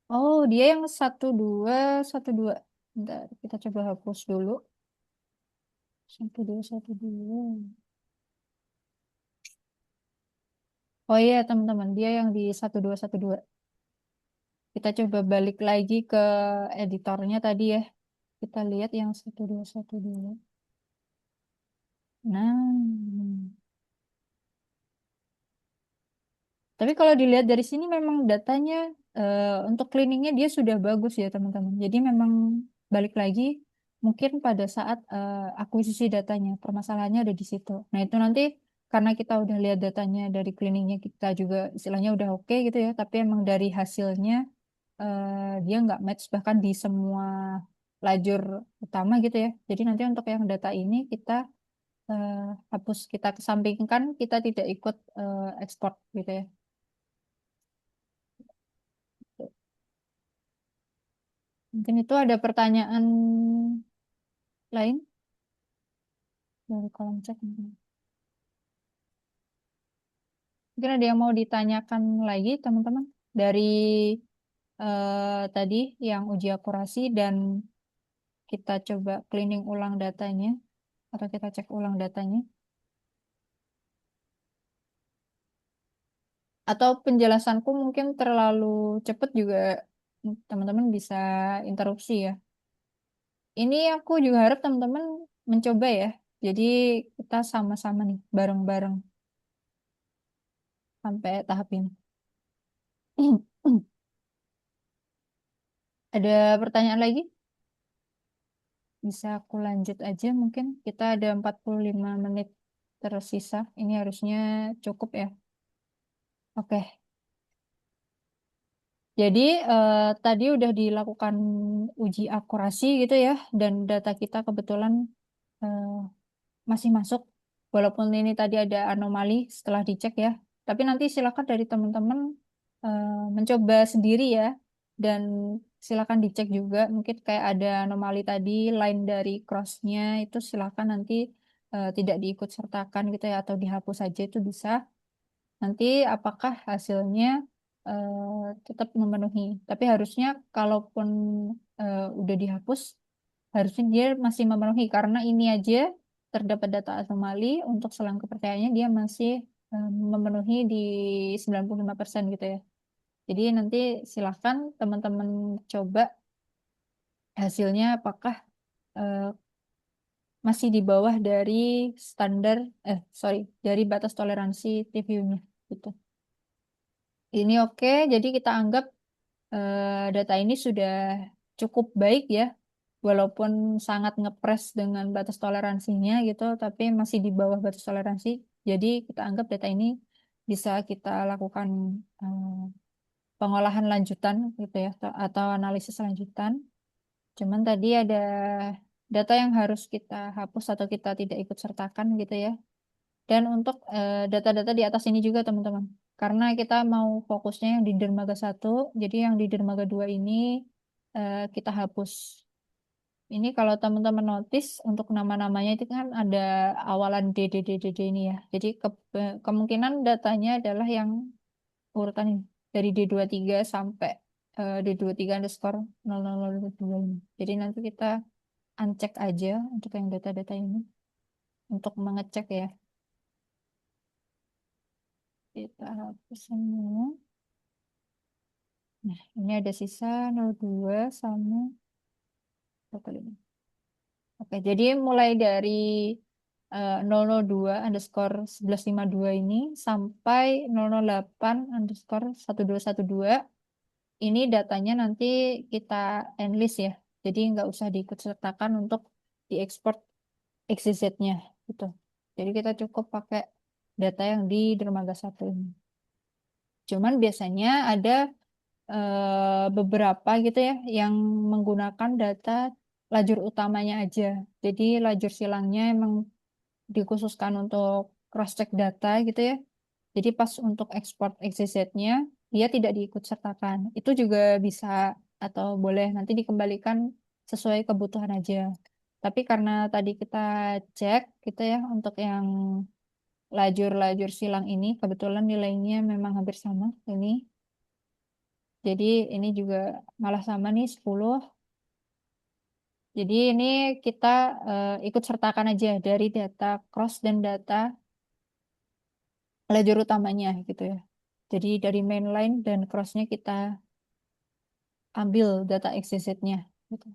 Oh, dia yang 1,2, 1,2. Bentar, kita coba hapus dulu. 1,2, 1,2. Oh iya, teman-teman. Dia yang di 1,2, 1,2. Kita coba balik lagi ke editornya tadi ya. Kita lihat yang 1,2, 1,2. Nah, tapi kalau dilihat dari sini memang datanya untuk cleaningnya dia sudah bagus ya teman-teman. Jadi memang balik lagi mungkin pada saat akuisisi datanya permasalahannya ada di situ. Nah itu nanti karena kita udah lihat datanya dari cleaningnya kita juga istilahnya udah oke gitu ya. Tapi emang dari hasilnya dia nggak match bahkan di semua lajur utama gitu ya. Jadi nanti untuk yang data ini kita eh, hapus kita kesampingkan kita tidak ikut ekspor gitu ya. Mungkin itu ada pertanyaan lain dari kolom chat mungkin. Mungkin ada yang mau ditanyakan lagi, teman-teman? Dari tadi yang uji akurasi dan kita coba cleaning ulang datanya, atau kita cek ulang datanya. Atau penjelasanku mungkin terlalu cepat juga, teman-teman bisa interupsi ya. Ini aku juga harap teman-teman mencoba ya. Jadi kita sama-sama nih, bareng-bareng sampai tahap ini. Ada pertanyaan lagi? Bisa aku lanjut aja mungkin. Kita ada 45 menit tersisa. Ini harusnya cukup ya. Oke. Jadi tadi udah dilakukan uji akurasi gitu ya. Dan data kita kebetulan eh, masih masuk. Walaupun ini tadi ada anomali setelah dicek ya. Tapi nanti silakan dari teman-teman eh, mencoba sendiri ya. Dan silakan dicek juga. Mungkin kayak ada anomali tadi, line dari crossnya itu silakan nanti tidak diikut sertakan gitu ya. Atau dihapus saja itu bisa. Nanti apakah hasilnya tetap memenuhi. Tapi harusnya kalaupun udah dihapus, harusnya dia masih memenuhi karena ini aja terdapat data anomali untuk selang kepercayaannya dia masih memenuhi di 95% gitu ya. Jadi nanti silahkan teman-teman coba hasilnya apakah eh, masih di bawah dari standar, sorry, dari batas toleransi TVU-nya gitu. Ini oke, jadi kita anggap data ini sudah cukup baik ya, walaupun sangat ngepres dengan batas toleransinya gitu, tapi masih di bawah batas toleransi. Jadi kita anggap data ini bisa kita lakukan eh, pengolahan lanjutan gitu ya, atau analisis lanjutan. Cuman tadi ada data yang harus kita hapus atau kita tidak ikut sertakan gitu ya. Dan untuk data-data di atas ini juga teman-teman. Karena kita mau fokusnya yang di dermaga satu, jadi yang di dermaga 2 ini kita hapus. Ini kalau teman-teman notice untuk nama-namanya itu kan ada awalan D, D, D, D, D ini ya. Jadi kemungkinan datanya adalah yang urutan ini. Dari D23 sampai D23 underscore 0002 ini. Jadi nanti kita uncheck aja untuk yang data-data ini. Untuk mengecek ya. Kita hapus semua. Nah, ini ada sisa 02 sama 25. Oke, jadi mulai dari 002 underscore 1152 ini sampai 008 underscore 1212 ini datanya nanti kita enlist ya. Jadi nggak usah diikut sertakan untuk diekspor XYZ-nya gitu. Jadi kita cukup pakai data yang di dermaga satu ini. Cuman biasanya ada beberapa gitu ya yang menggunakan data lajur utamanya aja. Jadi lajur silangnya emang dikhususkan untuk cross-check data gitu ya. Jadi pas untuk ekspor XYZ-nya dia tidak diikut sertakan. Itu juga bisa atau boleh nanti dikembalikan sesuai kebutuhan aja. Tapi karena tadi kita cek gitu ya untuk yang lajur-lajur silang ini kebetulan nilainya memang hampir sama ini. Jadi ini juga malah sama nih 10. Jadi ini kita ikut sertakan aja dari data cross dan data lajur utamanya gitu ya. Jadi dari mainline dan crossnya kita ambil data XYZ-nya gitu.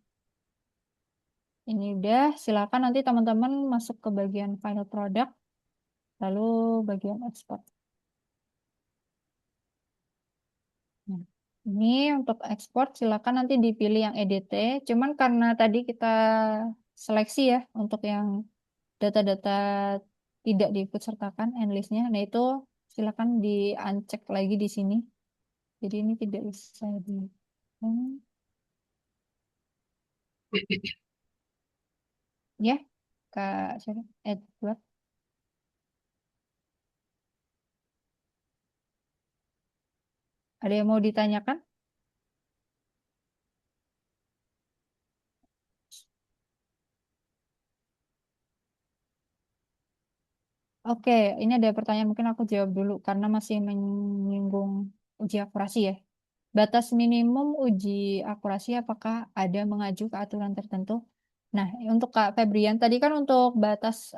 Ini udah, silakan nanti teman-teman masuk ke bagian final product, lalu bagian export. Nah, ini untuk ekspor silakan nanti dipilih yang EDT. Cuman karena tadi kita seleksi ya untuk yang data-data tidak diikut sertakan endlistnya. Nah itu silakan di uncheck lagi di sini. Jadi ini tidak bisa di ya Kak siapa? Edward. Ada yang mau ditanyakan? Oke, ini ada pertanyaan mungkin aku jawab dulu karena masih menyinggung uji akurasi ya. Batas minimum uji akurasi apakah ada mengacu ke aturan tertentu? Nah, untuk Kak Febrian tadi kan untuk batas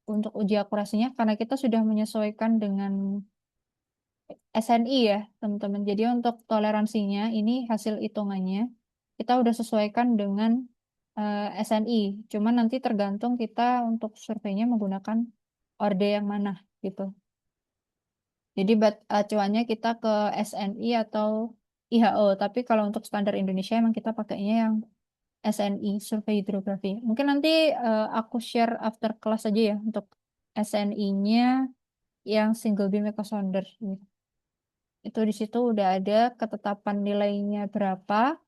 untuk uji akurasinya karena kita sudah menyesuaikan dengan SNI ya, teman-teman. Jadi untuk toleransinya ini hasil hitungannya kita udah sesuaikan dengan SNI. Cuman nanti tergantung kita untuk surveinya menggunakan orde yang mana gitu. Jadi acuannya kita ke SNI atau IHO. Tapi kalau untuk standar Indonesia emang kita pakainya yang SNI, Survei Hidrografi. Mungkin nanti aku share after class aja ya untuk SNI-nya yang single beam echo sounder. Itu di situ udah ada ketetapan nilainya berapa.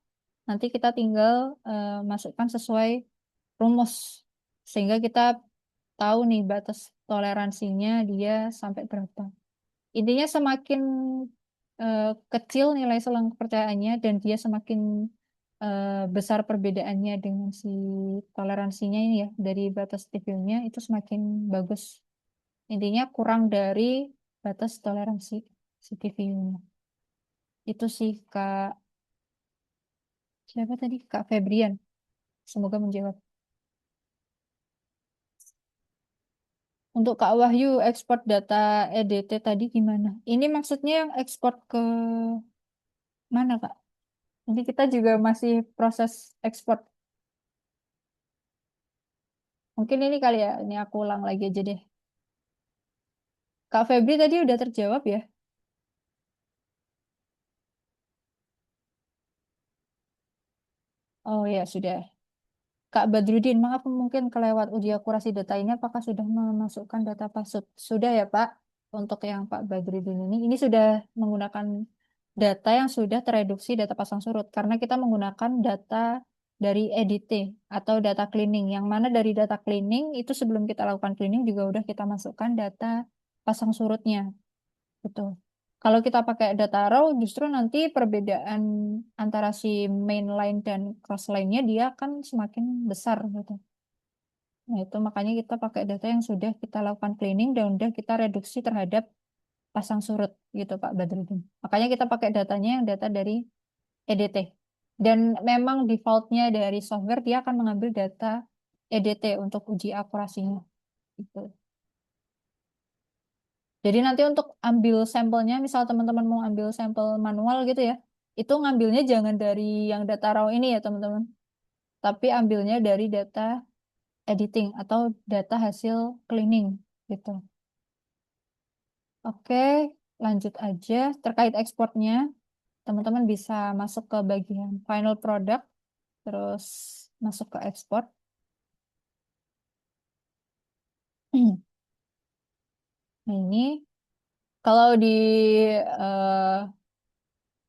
Nanti kita tinggal masukkan sesuai rumus. Sehingga kita tahu nih batas toleransinya dia sampai berapa. Intinya semakin kecil nilai selang kepercayaannya dan dia semakin besar perbedaannya dengan si toleransinya ini ya dari batas TVU-nya itu semakin bagus. Intinya kurang dari batas toleransi si TVU-nya. Itu sih Kak, siapa tadi? Kak Febrian. Semoga menjawab. Untuk Kak Wahyu, ekspor data EDT tadi gimana? Ini maksudnya yang ekspor ke mana, Kak? Jadi kita juga masih proses ekspor. Mungkin ini kali ya, ini aku ulang lagi aja deh. Kak Febri tadi udah terjawab ya? Oh ya, sudah. Kak Badrudin, maaf mungkin kelewat uji akurasi data ini. Apakah sudah memasukkan data pasut? Sudah ya, Pak. Untuk yang Pak Badrudin ini sudah menggunakan data yang sudah tereduksi data pasang surut. Karena kita menggunakan data dari EDT atau data cleaning. Yang mana dari data cleaning itu sebelum kita lakukan cleaning juga udah kita masukkan data pasang surutnya. Betul. Kalau kita pakai data raw, justru nanti perbedaan antara si main line dan cross line-nya dia akan semakin besar gitu. Nah, itu makanya kita pakai data yang sudah kita lakukan cleaning dan udah kita reduksi terhadap pasang surut gitu Pak Badrudin. Makanya kita pakai datanya yang data dari EDT. Dan memang defaultnya dari software dia akan mengambil data EDT untuk uji akurasinya. Gitu. Jadi nanti untuk ambil sampelnya, misal teman-teman mau ambil sampel manual gitu ya, itu ngambilnya jangan dari yang data raw ini ya teman-teman, tapi ambilnya dari data editing atau data hasil cleaning gitu. Oke, lanjut aja. Terkait ekspornya, teman-teman bisa masuk ke bagian final product, terus masuk ke ekspor. Nah ini, kalau di eh,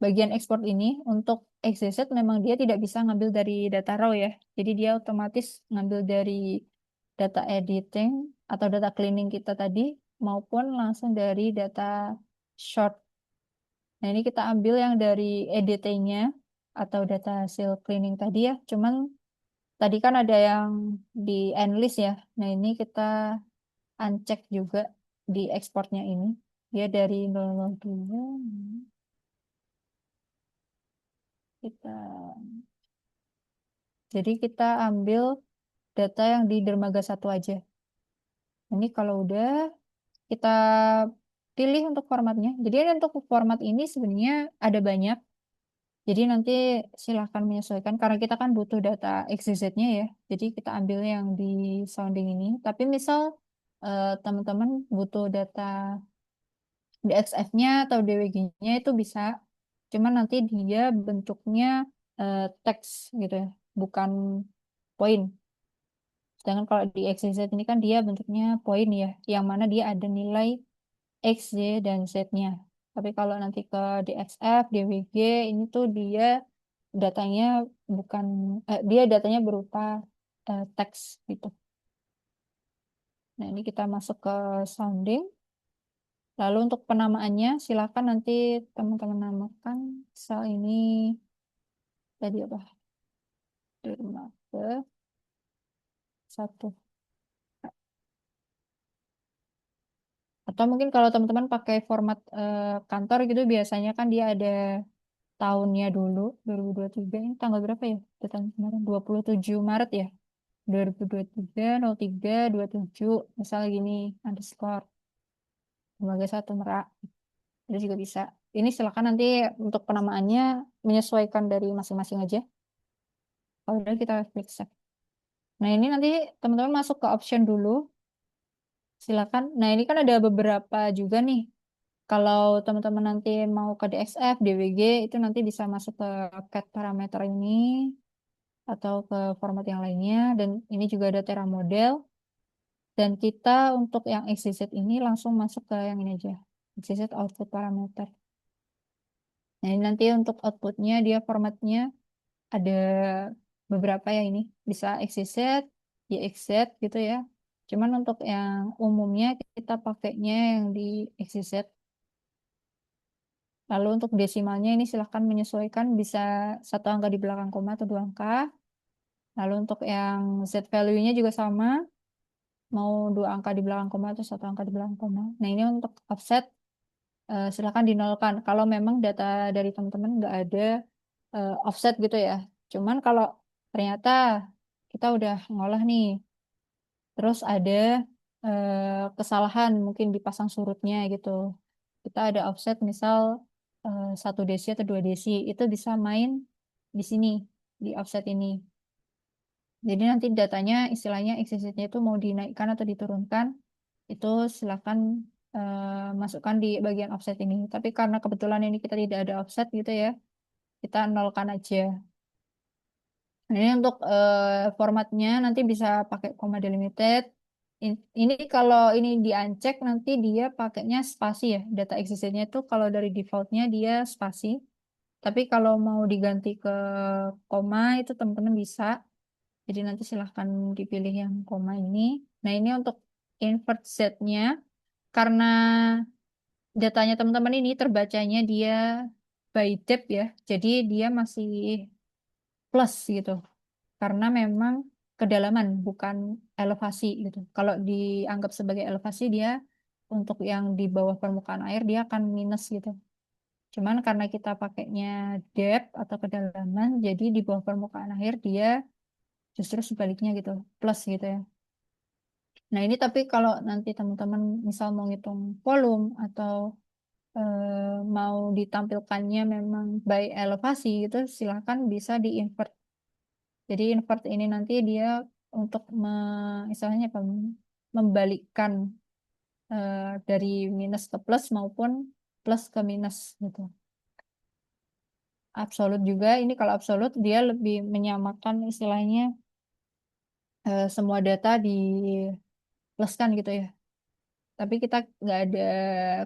bagian ekspor ini untuk XYZ memang dia tidak bisa ngambil dari data raw ya. Jadi dia otomatis ngambil dari data editing atau data cleaning kita tadi maupun langsung dari data short. Nah, ini kita ambil yang dari EDT-nya atau data hasil cleaning tadi ya. Cuman tadi kan ada yang di endlist ya. Nah, ini kita uncheck juga di ekspornya ini. Dia dari 002. Kita Jadi kita ambil data yang di dermaga satu aja. Ini kalau udah kita pilih untuk formatnya. Jadi untuk format ini sebenarnya ada banyak. Jadi nanti silahkan menyesuaikan karena kita kan butuh data XYZ-nya ya. Jadi kita ambil yang di sounding ini. Tapi misal teman-teman butuh data DXF-nya atau DWG-nya itu bisa. Cuman nanti dia bentuknya teks gitu ya, bukan poin. Sedangkan kalau di X, Y, Z ini kan dia bentuknya poin ya, yang mana dia ada nilai X, Y, dan Z-nya. Tapi kalau nanti ke DXF, DWG, ini tuh dia datanya bukan, dia datanya berupa teks gitu. Nah ini kita masuk ke sounding. Lalu untuk penamaannya, silakan nanti teman-teman namakan sel ini tadi apa? Dermaga satu. Atau mungkin kalau teman-teman pakai format kantor gitu biasanya kan dia ada tahunnya dulu 2023 ini tanggal berapa ya? Itu tahun kemarin 27 Maret ya. 2023 03 27 misal gini underscore sebagai satu merak itu juga bisa. Ini silakan nanti untuk penamaannya menyesuaikan dari masing-masing aja. Kalau udah kita klik save. Nah ini nanti teman-teman masuk ke option dulu. Silakan. Nah ini kan ada beberapa juga nih. Kalau teman-teman nanti mau ke DXF, DWG itu nanti bisa masuk ke cat parameter ini atau ke format yang lainnya. Dan ini juga ada Terra model. Dan kita untuk yang XYZ ini langsung masuk ke yang ini aja. XYZ output parameter. Nah ini nanti untuk outputnya dia formatnya ada beberapa ya ini. Bisa XYZ, YXZ gitu ya. Cuman untuk yang umumnya kita pakainya yang di XYZ. Lalu untuk desimalnya ini silahkan menyesuaikan bisa satu angka di belakang koma atau dua angka. Lalu untuk yang Z value-nya juga sama, mau dua angka di belakang koma atau satu angka di belakang koma. Nah ini untuk offset silahkan dinolkan. Kalau memang data dari teman-teman nggak ada offset gitu ya. Cuman kalau ternyata kita udah ngolah nih, terus ada kesalahan mungkin dipasang surutnya gitu. Kita ada offset misal satu desi atau dua desi itu bisa main di sini di offset ini. Jadi nanti datanya istilahnya XYZ-nya itu mau dinaikkan atau diturunkan itu silakan masukkan di bagian offset ini. Tapi karena kebetulan ini kita tidak ada offset gitu ya, kita nolkan aja. Nah, ini untuk formatnya nanti bisa pakai koma delimited. Ini kalau ini di-uncheck nanti dia pakainya spasi ya. Data XYZ-nya itu kalau dari defaultnya dia spasi. Tapi kalau mau diganti ke koma itu teman-teman bisa. Jadi nanti silahkan dipilih yang koma ini. Nah ini untuk invert Z-nya. Karena datanya teman-teman ini terbacanya dia by depth ya. Jadi dia masih plus gitu. Karena memang kedalaman bukan elevasi gitu. Kalau dianggap sebagai elevasi dia untuk yang di bawah permukaan air dia akan minus gitu. Cuman karena kita pakainya depth atau kedalaman, jadi di bawah permukaan air dia justru sebaliknya gitu, plus gitu ya. Nah ini tapi kalau nanti teman-teman misal mau ngitung volume atau mau ditampilkannya memang by elevasi gitu, silahkan bisa di-invert. Jadi invert ini nanti dia untuk misalnya apa, membalikkan dari minus ke plus maupun plus ke minus gitu. Absolut juga, ini kalau absolut dia lebih menyamakan istilahnya semua data di pluskan gitu ya. Tapi kita nggak ada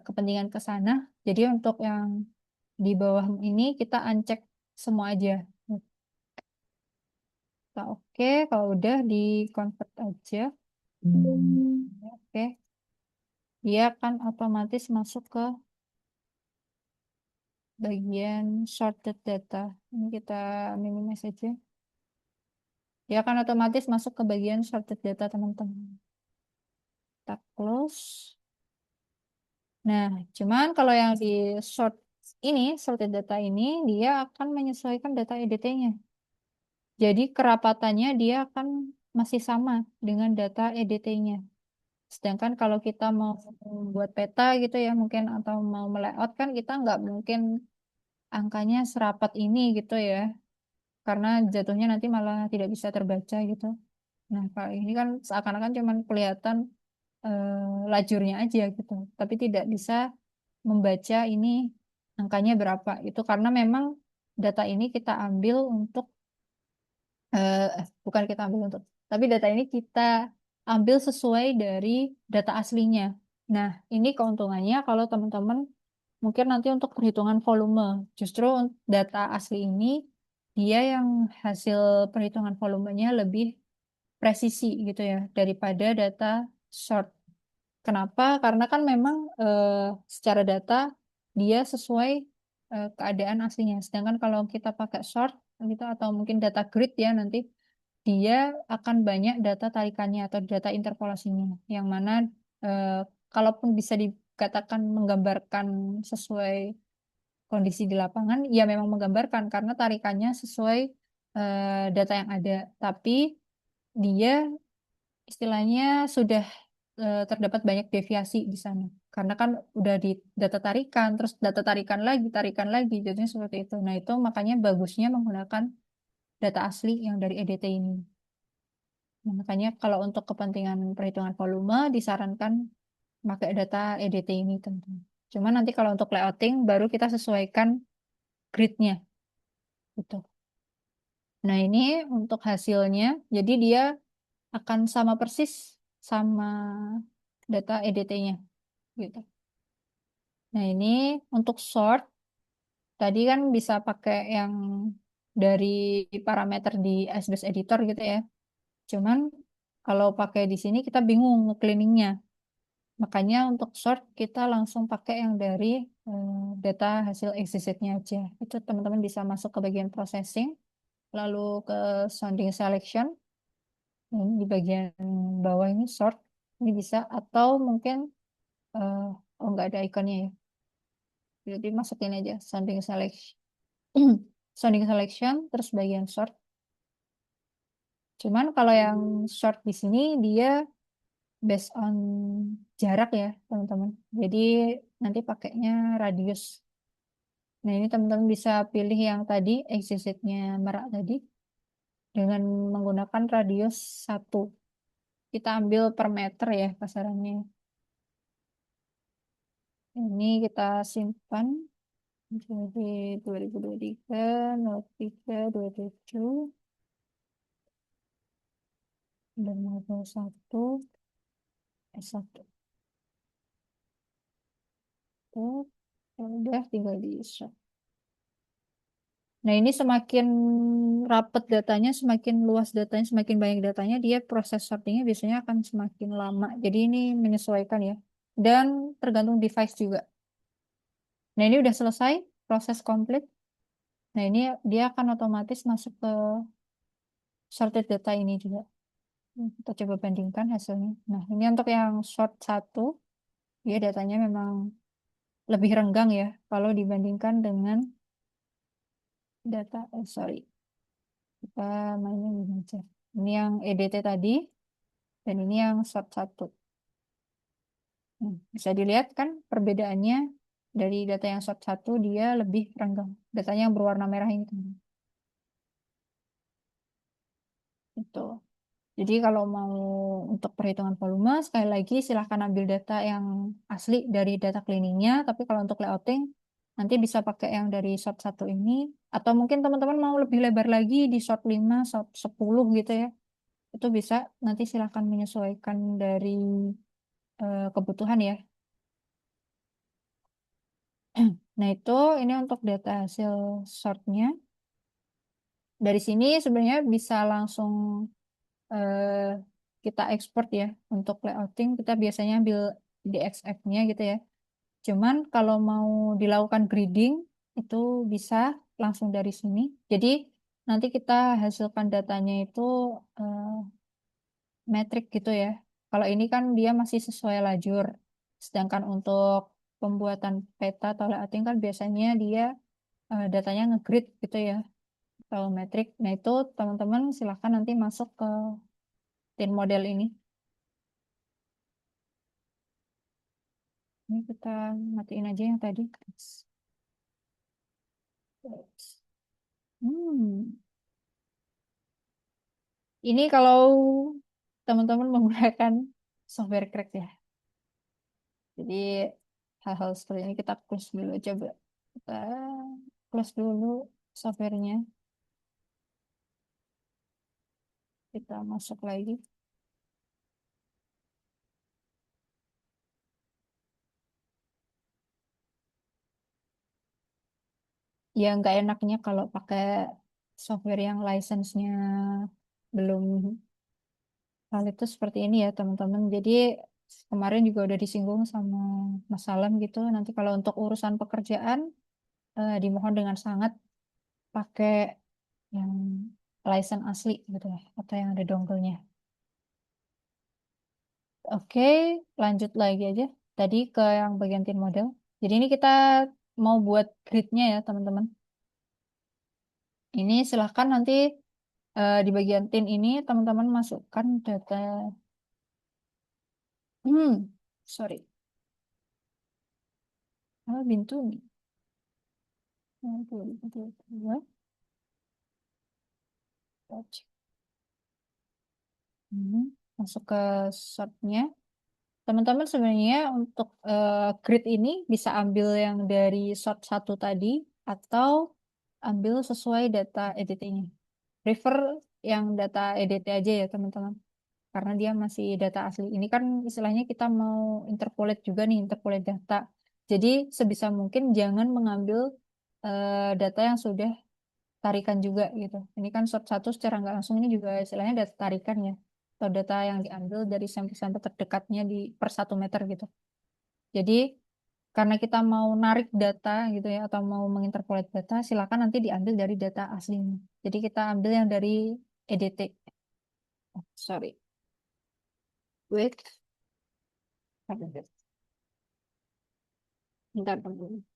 kepentingan ke sana. Jadi untuk yang di bawah ini kita uncheck semua aja. Kita oke, kalau udah di convert aja. Oke, dia akan otomatis masuk ke bagian sorted data. Ini kita minimize aja. Dia akan otomatis masuk ke bagian sorted data teman-teman. Kita close. Nah, cuman kalau yang di short ini, sorted data ini, dia akan menyesuaikan data EDT-nya. Jadi kerapatannya dia akan masih sama dengan data EDT-nya. Sedangkan kalau kita mau buat peta gitu ya mungkin atau mau melayout kan kita nggak mungkin angkanya serapat ini gitu ya. Karena jatuhnya nanti malah tidak bisa terbaca gitu. Nah, kalau ini kan seakan-akan cuman kelihatan lajurnya aja gitu. Tapi tidak bisa membaca ini angkanya berapa. Itu karena memang data ini kita ambil untuk bukan kita ambil untuk, tapi data ini kita ambil sesuai dari data aslinya. Nah, ini keuntungannya kalau teman-teman mungkin nanti untuk perhitungan volume, justru data asli ini dia yang hasil perhitungan volumenya lebih presisi gitu ya daripada data short. Kenapa? Karena kan memang secara data dia sesuai keadaan aslinya. Sedangkan kalau kita pakai short gitu atau mungkin data grid ya nanti dia akan banyak data tarikannya atau data interpolasinya yang mana kalaupun bisa dikatakan menggambarkan sesuai kondisi di lapangan, ya memang menggambarkan karena tarikannya sesuai data yang ada. Tapi dia istilahnya sudah terdapat banyak deviasi di sana. Karena kan udah di data tarikan, terus data tarikan lagi, jadinya seperti itu. Nah, itu makanya bagusnya menggunakan data asli yang dari EDT ini. Nah, makanya kalau untuk kepentingan perhitungan volume disarankan pakai data EDT ini tentu. Cuma nanti kalau untuk layouting baru kita sesuaikan gridnya gitu. Nah, ini untuk hasilnya, jadi dia akan sama persis sama data EDT-nya gitu. Nah, ini untuk sort tadi kan bisa pakai yang dari parameter di SBS Editor gitu ya. Cuman kalau pakai di sini kita bingung nge-cleaningnya. Makanya untuk sort kita langsung pakai yang dari eh, data hasil XYZ-nya aja. Itu teman-teman bisa masuk ke bagian processing, lalu ke sounding selection. Nah, ini di bagian bawah ini sort. Ini bisa atau mungkin eh, oh nggak ada ikonnya ya. Jadi masukin aja sounding selection. Sounding selection terus bagian sort. Cuman kalau yang short di sini dia based on jarak ya, teman-teman. Jadi nanti pakainya radius. Nah, ini teman-teman bisa pilih yang tadi, XYZ-nya merak tadi, dengan menggunakan radius 1. Kita ambil per meter ya, kasarannya. Ini kita simpan. Jadi 2023, 03, 27, dan 01, S1. Tuh, ya udah tinggal di short. Nah, ini semakin rapet datanya, semakin luas datanya, semakin banyak datanya, dia proses sortingnya biasanya akan semakin lama. Jadi ini menyesuaikan ya. Dan tergantung device juga. Nah, ini udah selesai, proses komplit. Nah, ini dia akan otomatis masuk ke sorted data ini juga. Kita coba bandingkan hasilnya. Nah, ini untuk yang sort 1, dia datanya memang lebih renggang ya, kalau dibandingkan dengan data, sorry, kita mainnya gini aja. Ini yang EDT tadi, dan ini yang sort 1. Bisa dilihat kan perbedaannya dari data yang sort 1 dia lebih renggang. Datanya yang berwarna merah ini teman. Itu. Jadi kalau mau untuk perhitungan volume, sekali lagi silahkan ambil data yang asli dari data cleaningnya. Tapi kalau untuk layouting, nanti bisa pakai yang dari sort 1 ini. Atau mungkin teman-teman mau lebih lebar lagi di sort 5, sort 10 gitu ya. Itu bisa, nanti silahkan menyesuaikan dari kebutuhan ya. Nah, itu ini untuk data hasil sortnya. Dari sini sebenarnya bisa langsung eh, kita ekspor ya. Untuk layouting kita biasanya ambil DXF-nya gitu ya. Cuman kalau mau dilakukan grading itu bisa langsung dari sini. Jadi nanti kita hasilkan datanya itu eh, metrik gitu ya. Kalau ini kan dia masih sesuai lajur. Sedangkan untuk pembuatan peta atau layouting kan biasanya dia datanya ngegrid gitu ya. Kalau metrik. Nah, itu teman-teman silahkan nanti masuk ke tin model ini. Ini kita matiin aja yang tadi. Hmm. Ini kalau teman-teman menggunakan software crack ya. Jadi hal-hal seperti ini kita close dulu. Coba kita close dulu softwarenya. Kita masuk lagi. Ya nggak enaknya kalau pakai software yang license-nya belum valid itu seperti ini ya teman-teman. Jadi kemarin juga udah disinggung sama Mas Salam gitu. Nanti kalau untuk urusan pekerjaan dimohon dengan sangat pakai yang license asli gitu ya, atau yang ada dongle-nya. Oke, lanjut lagi aja. Tadi ke yang bagian tin model. Jadi ini kita mau buat gridnya ya, teman-teman. Ini silahkan nanti di bagian tin ini teman-teman masukkan data. Sorry. Bintu nih. 2022. Hmm, Masuk ke shotnya. Teman-teman sebenarnya untuk grid ini bisa ambil yang dari shot satu tadi atau ambil sesuai data EDT-nya. Prefer yang data EDT aja ya teman-teman. Karena dia masih data asli. Ini kan istilahnya kita mau interpolate juga nih, interpolate data. Jadi sebisa mungkin jangan mengambil data yang sudah tarikan juga gitu. Ini kan shot satu secara nggak langsung ini juga istilahnya data tarikan ya. Atau data yang diambil dari sampel-sampel terdekatnya di per 1 meter gitu. Jadi karena kita mau narik data gitu ya atau mau menginterpolate data, silakan nanti diambil dari data aslinya. Jadi kita ambil yang dari EDT. Oh, sorry. Wait. Bentar, teman.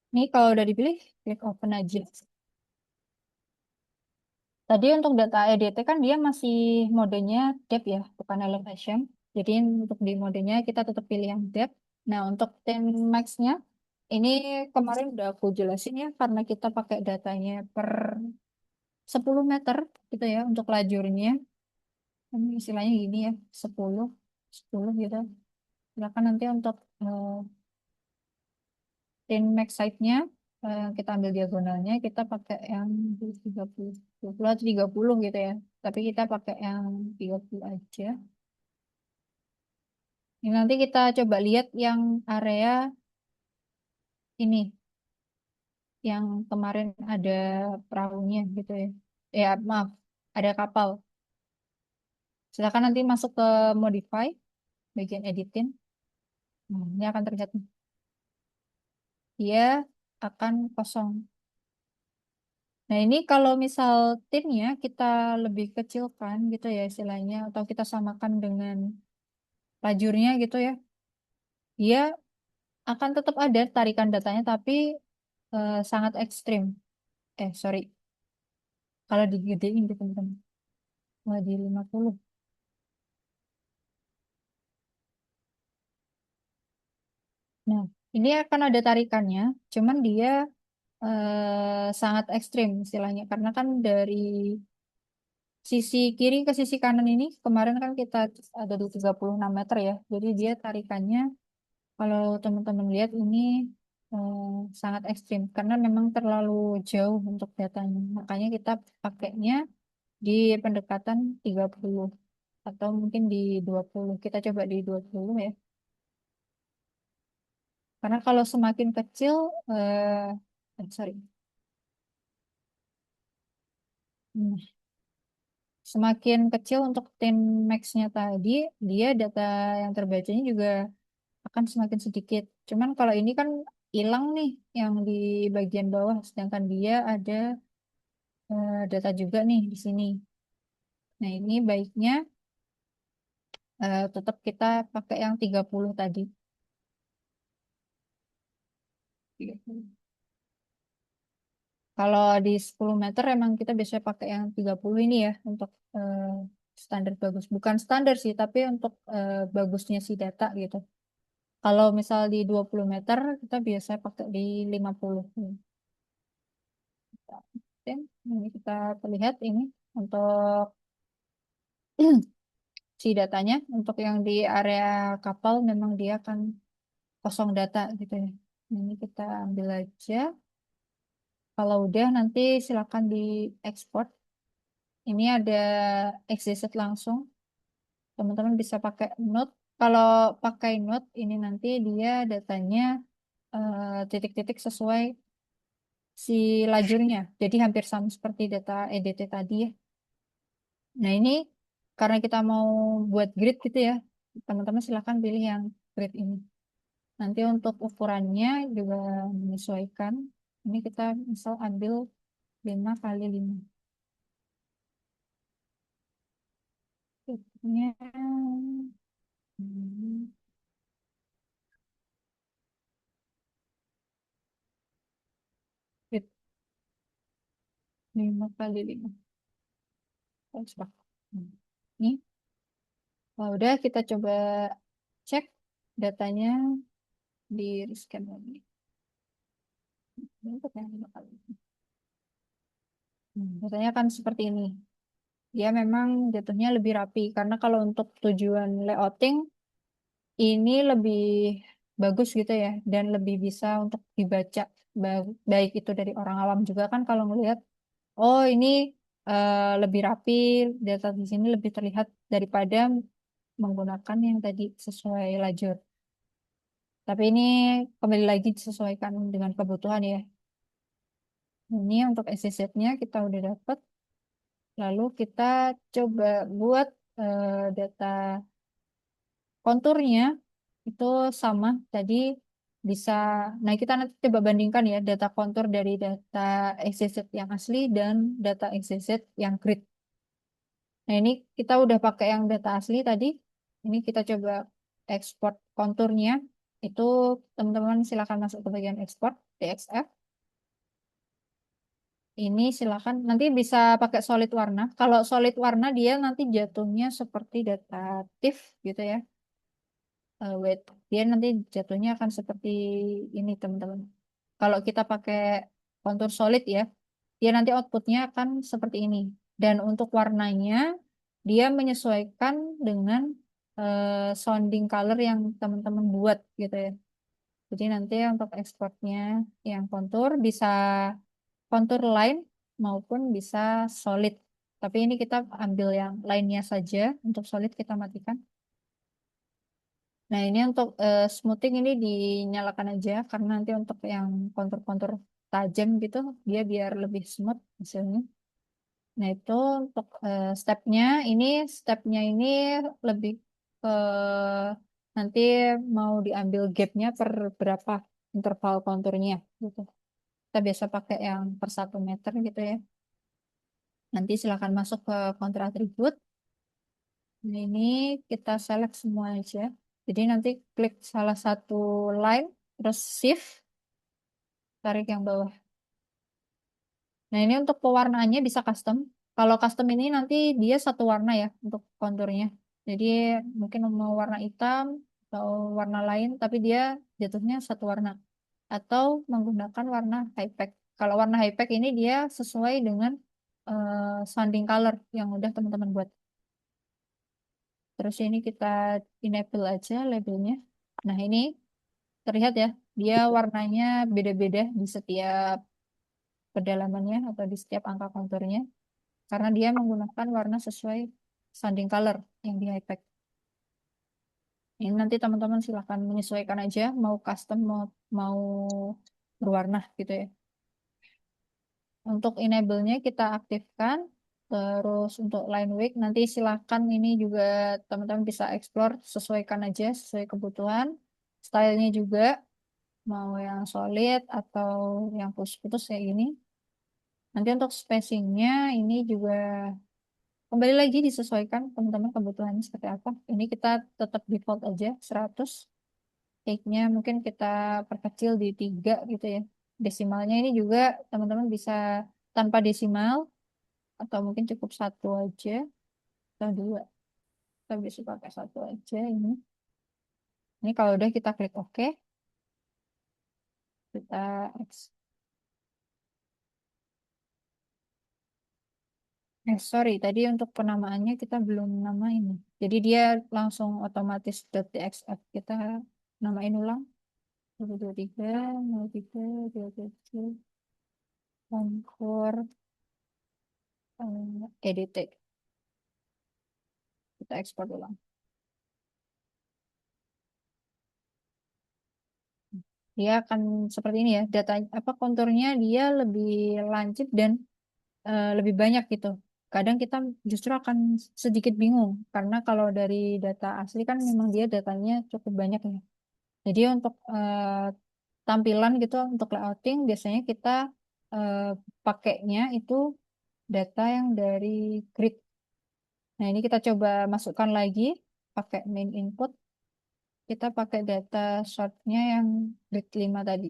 Ini kalau udah dipilih, klik open aja. Tadi untuk data EDT kan dia masih modenya depth ya, bukan elevation. Jadi untuk di modenya kita tetap pilih yang depth. Nah untuk ten max-nya, ini kemarin udah aku jelasin ya, karena kita pakai datanya per 10 meter gitu ya untuk lajurnya. Ini istilahnya gini ya, 10, 10 gitu. Silakan nanti untuk ten max side-nya, kita ambil diagonalnya, kita pakai yang 30, 20 atau 30 gitu ya. Tapi kita pakai yang 30 aja. Ini nanti kita coba lihat yang area ini, yang kemarin ada perahunya gitu ya. Ya, maaf, ada kapal. Silakan nanti masuk ke modify, bagian editing. Ini akan terlihat nih. Dia akan kosong. Nah, ini kalau misal timnya kita lebih kecilkan gitu ya istilahnya, atau kita samakan dengan lajurnya gitu ya, dia akan tetap ada tarikan datanya, tapi sangat ekstrim. Sorry, kalau digedein gitu teman-teman. Wah, di 50. Nah, ini akan ada tarikannya, cuman dia sangat ekstrim istilahnya. Karena kan dari sisi kiri ke sisi kanan ini, kemarin kan kita ada di 36 meter ya. Jadi dia tarikannya, kalau teman-teman lihat ini eh, sangat ekstrim. Karena memang terlalu jauh untuk datanya. Makanya kita pakainya di pendekatan 30. Atau mungkin di 20. Kita coba di 20 ya. Karena kalau semakin kecil, sorry. Hmm, Semakin kecil untuk tin max-nya tadi, dia data yang terbacanya juga akan semakin sedikit. Cuman kalau ini kan hilang nih yang di bagian bawah, sedangkan dia ada data juga nih di sini. Nah, ini baiknya tetap kita pakai yang 30 tadi. 30. Kalau di 10 meter emang kita biasanya pakai yang 30 ini ya untuk standar bagus. Bukan standar sih, tapi untuk bagusnya si data gitu. Kalau misal di 20 meter, kita biasanya pakai di 50. Oke, ini kita terlihat ini untuk si datanya. Untuk yang di area kapal memang dia akan kosong data gitu ya. Ini kita ambil aja. Kalau udah nanti silakan diekspor. Ini ada XYZ langsung. Teman-teman bisa pakai Note. Kalau pakai Note ini nanti dia datanya titik-titik sesuai si lajurnya. Jadi hampir sama seperti data EDT tadi ya. Nah ini karena kita mau buat grid gitu ya, teman-teman silahkan pilih yang grid ini. Nanti untuk ukurannya juga menyesuaikan. Ini kita misal ambil 5 kali 5. Gridnya hmm, grid 5 kali 5. Oh, sudah. Ini, oh, udah kita coba cek datanya di rescan lagi. Ini untuk yang 5 kali. Datanya kan seperti ini. Dia memang jatuhnya lebih rapi karena kalau untuk tujuan layouting ini lebih bagus gitu ya dan lebih bisa untuk dibaca baik itu dari orang awam juga kan kalau ngelihat oh ini lebih rapi data di sini lebih terlihat daripada menggunakan yang tadi sesuai lajur. Tapi ini kembali lagi disesuaikan dengan kebutuhan ya. Ini untuk SCZ-nya kita udah dapat. Lalu kita coba buat data konturnya itu sama tadi bisa. Nah, kita nanti coba bandingkan ya data kontur dari data XYZ yang asli dan data XYZ yang grid. Nah, ini kita udah pakai yang data asli tadi. Ini kita coba ekspor konturnya. Itu teman-teman silakan masuk ke bagian ekspor DXF. Ini silakan nanti bisa pakai solid warna. Kalau solid warna dia nanti jatuhnya seperti data TIFF gitu ya. Wait, dia nanti jatuhnya akan seperti ini teman-teman. Kalau kita pakai kontur solid ya, dia nanti outputnya akan seperti ini. Dan untuk warnanya, dia menyesuaikan dengan sounding color yang teman-teman buat gitu ya. Jadi nanti untuk ekspornya yang kontur bisa kontur line maupun bisa solid. Tapi ini kita ambil yang line-nya saja. Untuk solid kita matikan. Nah, ini untuk smoothing ini dinyalakan aja karena nanti untuk yang kontur-kontur tajam gitu dia biar lebih smooth hasilnya. Nah, itu untuk stepnya ini lebih ke nanti mau diambil gapnya per berapa interval konturnya gitu. Kita biasa pakai yang per 1 meter gitu ya. Nanti silakan masuk ke kontur atribut. Nah, ini kita select semua aja. Jadi nanti klik salah satu line, terus shift, tarik yang bawah. Nah, ini untuk pewarnaannya bisa custom. Kalau custom ini nanti dia satu warna ya untuk konturnya. Jadi mungkin mau warna hitam atau warna lain, tapi dia jatuhnya satu warna. Atau menggunakan warna high pack. Kalau warna high pack ini dia sesuai dengan sounding color yang udah teman-teman buat. Terus ini kita enable aja labelnya. Nah, ini terlihat ya, dia warnanya beda-beda di setiap kedalamannya atau di setiap angka konturnya. Karena dia menggunakan warna sesuai sounding color yang di iPad. Ini nanti teman-teman silahkan menyesuaikan aja, mau custom, mau berwarna gitu ya. Untuk enable-nya kita aktifkan. Terus untuk line weight nanti silahkan ini juga teman-teman bisa explore, sesuaikan aja sesuai kebutuhan. Stylenya juga mau yang solid atau yang putus-putus kayak gini. Nanti untuk spacingnya ini juga kembali lagi disesuaikan teman-teman kebutuhannya seperti apa. Ini kita tetap default aja 100. Cake-nya mungkin kita perkecil di 3 gitu ya. Desimalnya ini juga teman-teman bisa tanpa desimal atau mungkin cukup satu aja atau dua. Kita bisa pakai satu aja ini. Ini kalau udah kita klik OK, kita sorry, tadi untuk penamaannya kita belum namain. Jadi dia langsung otomatis .txf kita namain ulang. 123, 03, 27, Bangkor, EDT. Kita ekspor ulang. dia akan seperti ini ya. Data apa konturnya dia lebih lancip dan lebih banyak gitu. Kadang kita justru akan sedikit bingung karena kalau dari data asli kan memang dia datanya cukup banyak ya. Jadi untuk tampilan gitu untuk layouting biasanya kita eh, pakainya itu data yang dari grid. Nah, ini kita coba masukkan lagi pakai main input. Kita pakai data sortnya yang grid 5 tadi.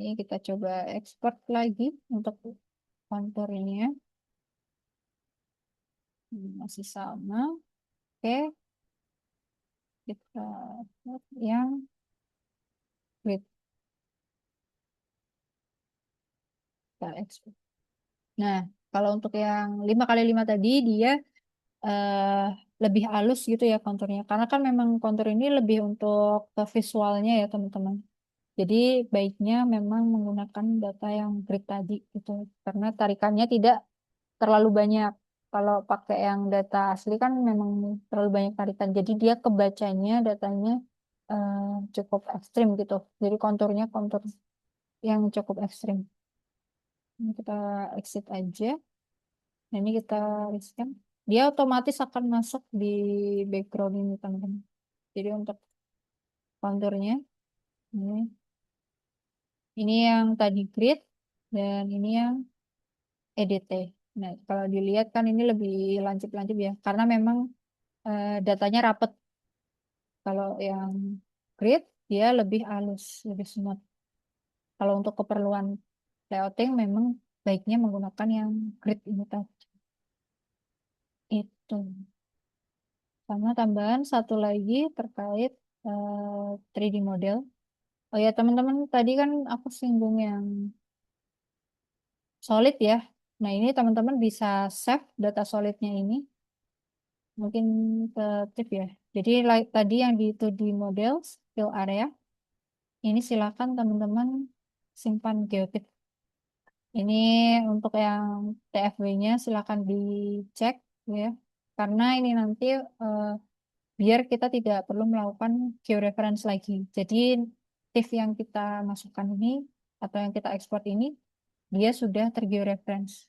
Ini kita coba export lagi untuk konturnya. Masih sama. Oke, kita buat yang grid. Kita export. Nah, kalau untuk yang 5x5 tadi dia eh, lebih halus gitu ya konturnya. Karena kan memang kontur ini lebih untuk ke visualnya ya teman-teman. Jadi baiknya memang menggunakan data yang grid tadi gitu. Karena tarikannya tidak terlalu banyak. Kalau pakai yang data asli kan memang terlalu banyak tarikan. Jadi dia kebacanya datanya eh, cukup ekstrim gitu. Jadi konturnya kontur yang cukup ekstrim. Ini kita exit aja. Nah, ini kita riskan. Dia otomatis akan masuk di background ini teman-teman. Jadi untuk konturnya ini yang tadi grid dan ini yang EDT. Nah, kalau dilihat kan ini lebih lancip-lancip ya, karena memang datanya rapet. Kalau yang grid dia lebih halus, lebih smooth. Kalau untuk keperluan layouting memang baiknya menggunakan yang grid ini tadi. Itu. Sama tambahan satu lagi terkait 3D model. Oh ya teman-teman, tadi kan aku singgung yang solid ya. Nah ini teman-teman bisa save data solidnya ini. Mungkin ke tip ya. Jadi tadi yang di 2D model, fill area, ini silakan teman-teman simpan geotip. Ini untuk yang TFW-nya silakan dicek ya. Karena ini nanti eh, biar kita tidak perlu melakukan georeference lagi. Jadi TIFF yang kita masukkan ini atau yang kita ekspor ini dia sudah tergeoreference.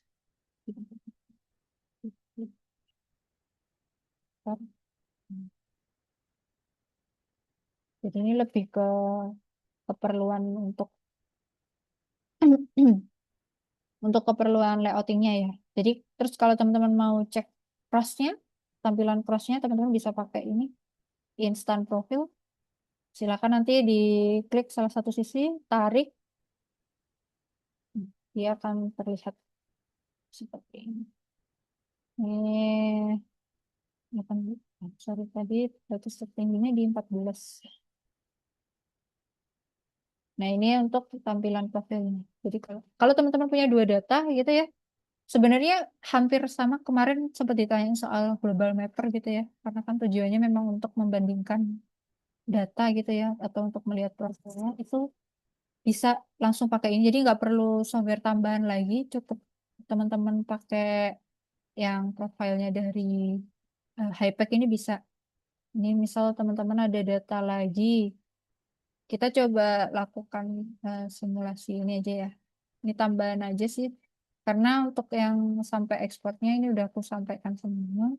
Jadi ini lebih ke keperluan untuk untuk keperluan layoutingnya ya. Jadi terus kalau teman-teman mau cek crossnya, tampilan crossnya teman-teman bisa pakai ini instant profile. Silakan nanti diklik salah satu sisi, tarik, dia akan terlihat seperti ini. Ini 8, sorry tadi batas tertingginya di 14. Nah ini untuk tampilan profilnya. Jadi kalau teman-teman punya dua data gitu ya, sebenarnya hampir sama kemarin sempat ditanya soal global mapper gitu ya, karena kan tujuannya memang untuk membandingkan data gitu ya, atau untuk melihat profilnya itu bisa langsung pakai ini. Jadi nggak perlu software tambahan lagi, cukup teman-teman pakai yang profilnya dari Hypek ini bisa. Ini misal teman-teman ada data lagi, kita coba lakukan simulasi ini aja ya. Ini tambahan aja sih, karena untuk yang sampai ekspornya ini udah aku sampaikan semua.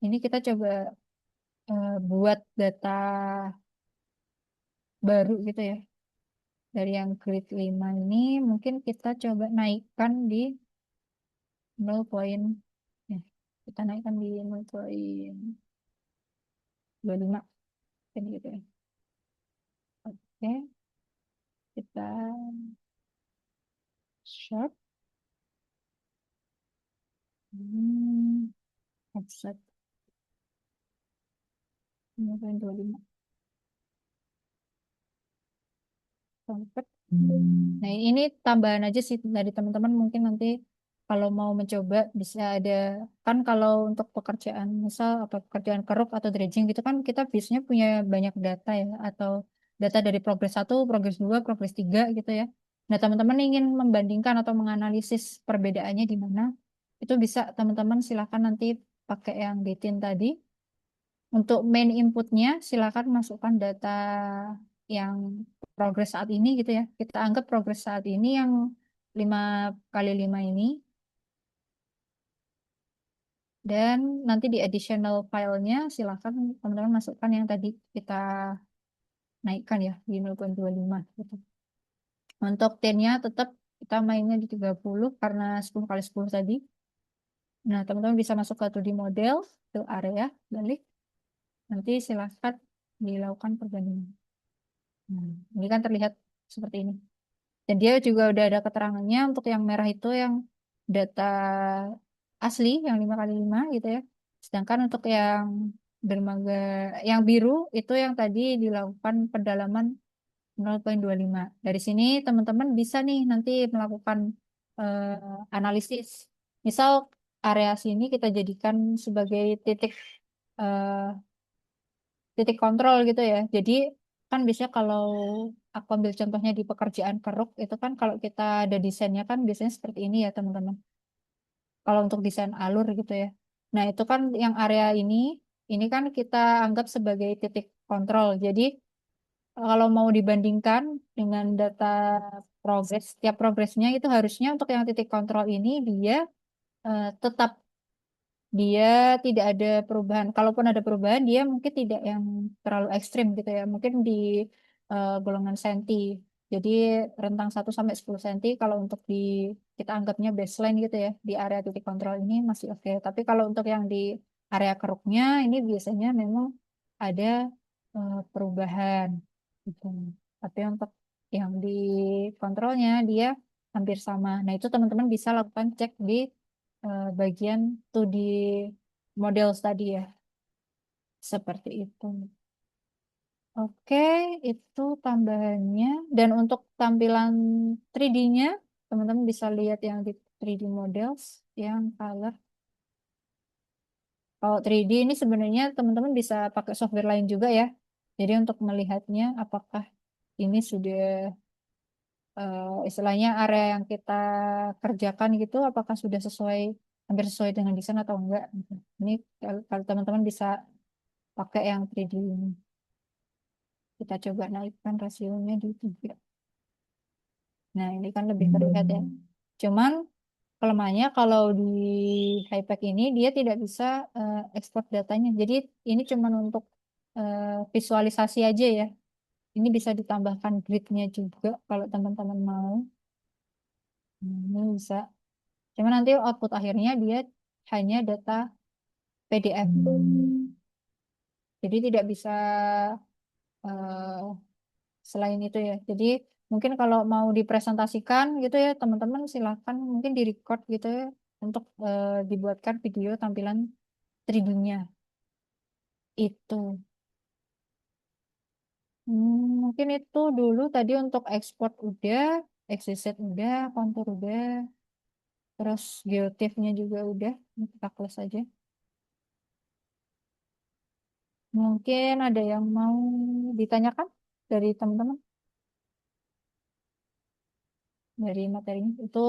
Ini kita coba buat data baru gitu ya. Dari yang grid 5 ini mungkin kita coba naikkan di 0 poin. Ya, kita naikkan di 0,25. Jadi gitu ya. Oke, kita short. Offset 0,25. Sampai. Nah, ini tambahan aja sih dari teman-teman mungkin nanti kalau mau mencoba bisa ada kan kalau untuk pekerjaan misal apa pekerjaan keruk atau dredging gitu kan kita biasanya punya banyak data ya atau data dari progres 1, progres 2, progres 3 gitu ya. Nah, teman-teman ingin membandingkan atau menganalisis perbedaannya di mana itu bisa teman-teman silakan nanti pakai yang Detin tadi Untuk main inputnya, silakan masukkan data yang progres saat ini gitu ya. Kita anggap progres saat ini yang 5 kali 5 ini. Dan nanti di additional filenya silakan teman-teman masukkan yang tadi kita naikkan ya di 0,25 gitu. Untuk tin-nya tetap kita mainnya di 30 karena 10 kali 10 tadi. Nah, teman-teman bisa masuk ke 2D model, ke area, balik. Nanti silakan dilakukan perbandingan. Nah, ini kan terlihat seperti ini. Dan dia juga udah ada keterangannya untuk yang merah itu yang data asli, yang 5 kali 5 gitu ya. Sedangkan untuk yang dermaga, yang biru itu yang tadi dilakukan pendalaman 0,25. Dari sini teman-teman bisa nih nanti melakukan analisis. Misal area sini kita jadikan sebagai eh, titik kontrol gitu ya. Jadi kan biasanya kalau aku ambil contohnya di pekerjaan keruk itu kan kalau kita ada desainnya kan biasanya seperti ini ya teman-teman. Kalau untuk desain alur gitu ya. Nah itu kan yang area ini kan kita anggap sebagai titik kontrol. Jadi kalau mau dibandingkan dengan data progres, tiap progresnya itu harusnya untuk yang titik kontrol ini dia tetap dia tidak ada perubahan. Kalaupun ada perubahan, dia mungkin tidak yang terlalu ekstrim gitu ya. Mungkin di golongan senti. Jadi rentang 1 sampai 10 senti kalau untuk di kita anggapnya baseline gitu ya di area titik kontrol ini masih oke. Tapi kalau untuk yang di area keruknya ini biasanya memang ada perubahan gitu. Tapi untuk yang di kontrolnya dia hampir sama. Nah, itu teman-teman bisa lakukan cek di bagian 2D model tadi ya. Seperti itu. Oke, itu tambahannya. Dan untuk tampilan 3D-nya, teman-teman bisa lihat yang di 3D models, yang color. Kalau 3D ini sebenarnya teman-teman bisa pakai software lain juga ya. Jadi untuk melihatnya apakah ini sudah istilahnya area yang kita kerjakan gitu, apakah sudah hampir sesuai dengan desain atau enggak. Gitu. Ini kalau teman-teman bisa pakai yang 3D ini. Kita coba naikkan rasionya di 3. Nah, ini kan lebih terlihat ya. Cuman kelemahannya kalau di Hypack ini dia tidak bisa ekspor datanya. Jadi ini cuman untuk eh, visualisasi aja ya. Ini bisa ditambahkan gridnya juga kalau teman-teman mau. Ini bisa. Cuman nanti output akhirnya dia hanya data PDF. Jadi tidak bisa eh, selain itu ya. Jadi mungkin kalau mau dipresentasikan gitu ya teman-teman silakan mungkin di record gitu ya untuk dibuatkan video tampilan 3D-nya itu. Mungkin itu dulu tadi untuk export udah, XYZ udah, kontur udah, terus geotiffnya juga udah. Ini kita close aja. Mungkin ada yang mau ditanyakan dari teman-teman dari materinya. Itu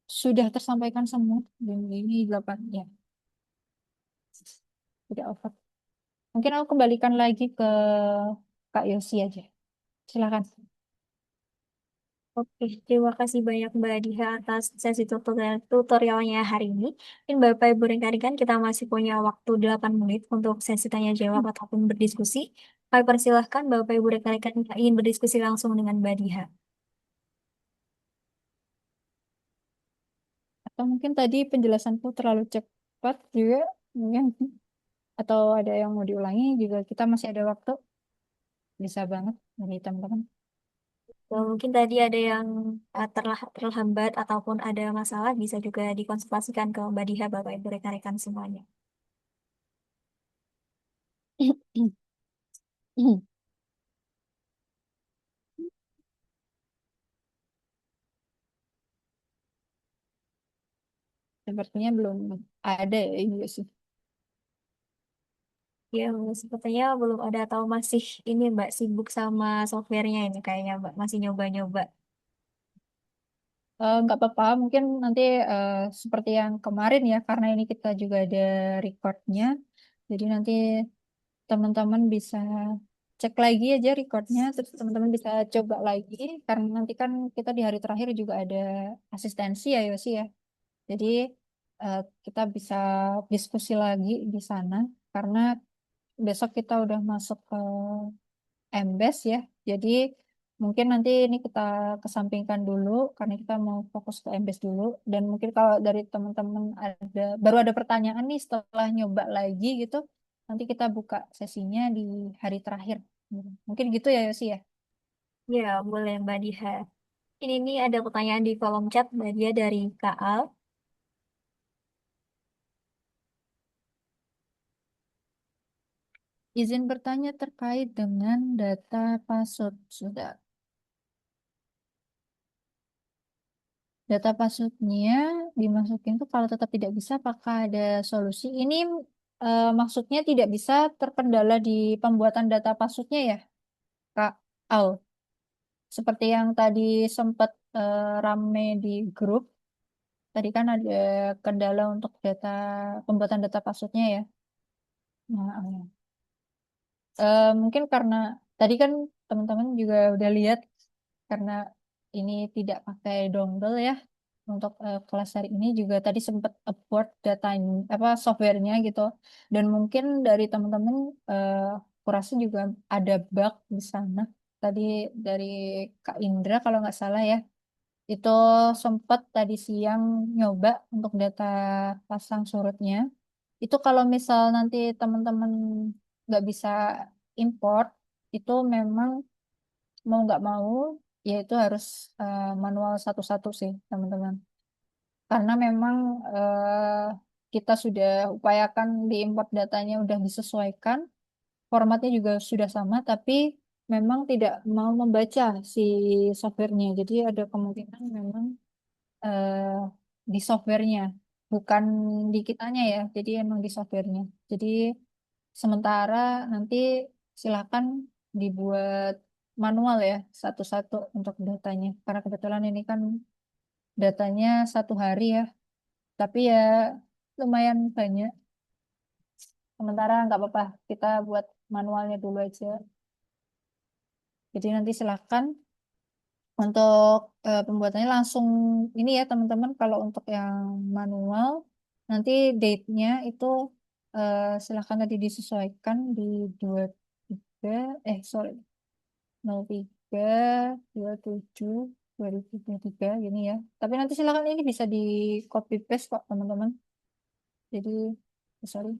sudah tersampaikan semua. Dan ini 8 ya, tidak over. Mungkin aku kembalikan lagi ke Kak Yosi aja. Silakan. Oke, terima kasih banyak Mbak Diha atas sesi tutorialnya hari ini. Mungkin Bapak Ibu rekan-rekan kita masih punya waktu 8 menit untuk sesi tanya jawab ataupun berdiskusi. Kami persilahkan Bapak Ibu rekan-rekan yang ingin berdiskusi langsung dengan Mbak Diha. Atau mungkin tadi penjelasanku terlalu cepat juga. Mungkin atau ada yang mau diulangi juga kita masih ada waktu. Bisa banget dari teman-teman. Mungkin tadi ada yang terlambat ataupun ada masalah bisa juga dikonsultasikan ke Mbak Diha Bapak Ibu rekan-rekan semuanya. Sepertinya belum ada ya ini sih. Ya, sepertinya belum ada atau masih ini Mbak sibuk sama softwarenya ini kayaknya Mbak masih nyoba-nyoba. Nggak apa-apa, mungkin nanti seperti yang kemarin ya, karena ini kita juga ada recordnya. Jadi nanti teman-teman bisa cek lagi aja recordnya, terus teman-teman bisa coba lagi, karena nanti kan kita di hari terakhir juga ada asistensi ya Yosi ya. Jadi kita bisa diskusi lagi di sana, karena besok kita udah masuk ke MBES ya. Jadi mungkin nanti ini kita kesampingkan dulu karena kita mau fokus ke MBES dulu. Dan mungkin kalau dari teman-teman baru ada pertanyaan nih setelah nyoba lagi gitu, nanti kita buka sesinya di hari terakhir. Mungkin gitu ya Yosi ya. Ya, boleh Mbak Diha. Ini nih ada pertanyaan di kolom chat Mbak Dia dari Kak Al. Izin bertanya terkait dengan data password. Sudah. Data passwordnya dimasukin tuh kalau tetap tidak bisa apakah ada solusi? Ini maksudnya tidak bisa terkendala di pembuatan data passwordnya ya, Kak Al. Seperti yang tadi sempat rame di grup, tadi kan ada kendala untuk pembuatan data passwordnya ya. Nah, mungkin karena tadi kan teman-teman juga udah lihat karena ini tidak pakai dongle ya. Untuk kelas hari ini juga tadi sempat upload data apa softwarenya gitu, dan mungkin dari teman-teman kurasa juga ada bug di sana tadi dari Kak Indra kalau nggak salah ya, itu sempat tadi siang nyoba untuk data pasang surutnya. Itu kalau misal nanti teman-teman nggak bisa import, itu memang mau nggak mau ya itu harus manual satu-satu sih teman-teman, karena memang kita sudah upayakan di import datanya udah disesuaikan, formatnya juga sudah sama, tapi memang tidak mau membaca si softwarenya. Jadi ada kemungkinan memang eh, di softwarenya, bukan di kitanya ya. Jadi emang di softwarenya. Jadi sementara nanti silakan dibuat manual ya satu-satu untuk datanya. Karena kebetulan ini kan datanya 1 hari ya. Tapi ya lumayan banyak. Sementara nggak apa-apa, kita buat manualnya dulu aja. Jadi nanti silakan untuk pembuatannya langsung ini ya teman-teman. Kalau untuk yang manual, nanti date-nya itu silakan tadi disesuaikan di 23, sorry, 03, 27, 2023 gini ya. Tapi nanti silakan ini bisa di copy paste kok teman-teman. Jadi sorry.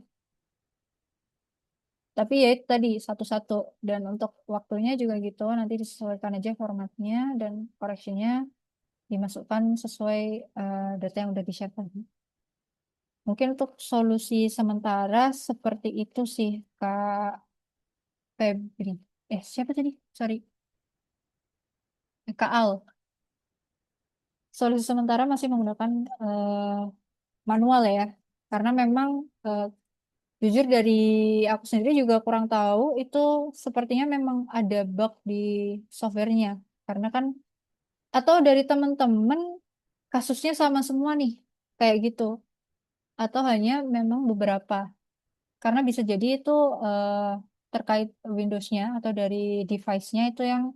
Tapi ya itu tadi satu-satu, dan untuk waktunya juga gitu nanti disesuaikan aja formatnya dan correctionnya dimasukkan sesuai data yang udah di-share tadi. Mungkin untuk solusi sementara seperti itu sih Kak Febri. Siapa tadi? Sorry, Kak Al. Solusi sementara masih menggunakan manual ya, karena memang eh, jujur dari aku sendiri juga kurang tahu itu sepertinya memang ada bug di softwarenya. Karena kan atau dari teman-teman kasusnya sama semua nih kayak gitu, atau hanya memang beberapa, karena bisa jadi itu eh, terkait Windows-nya atau dari device-nya itu yang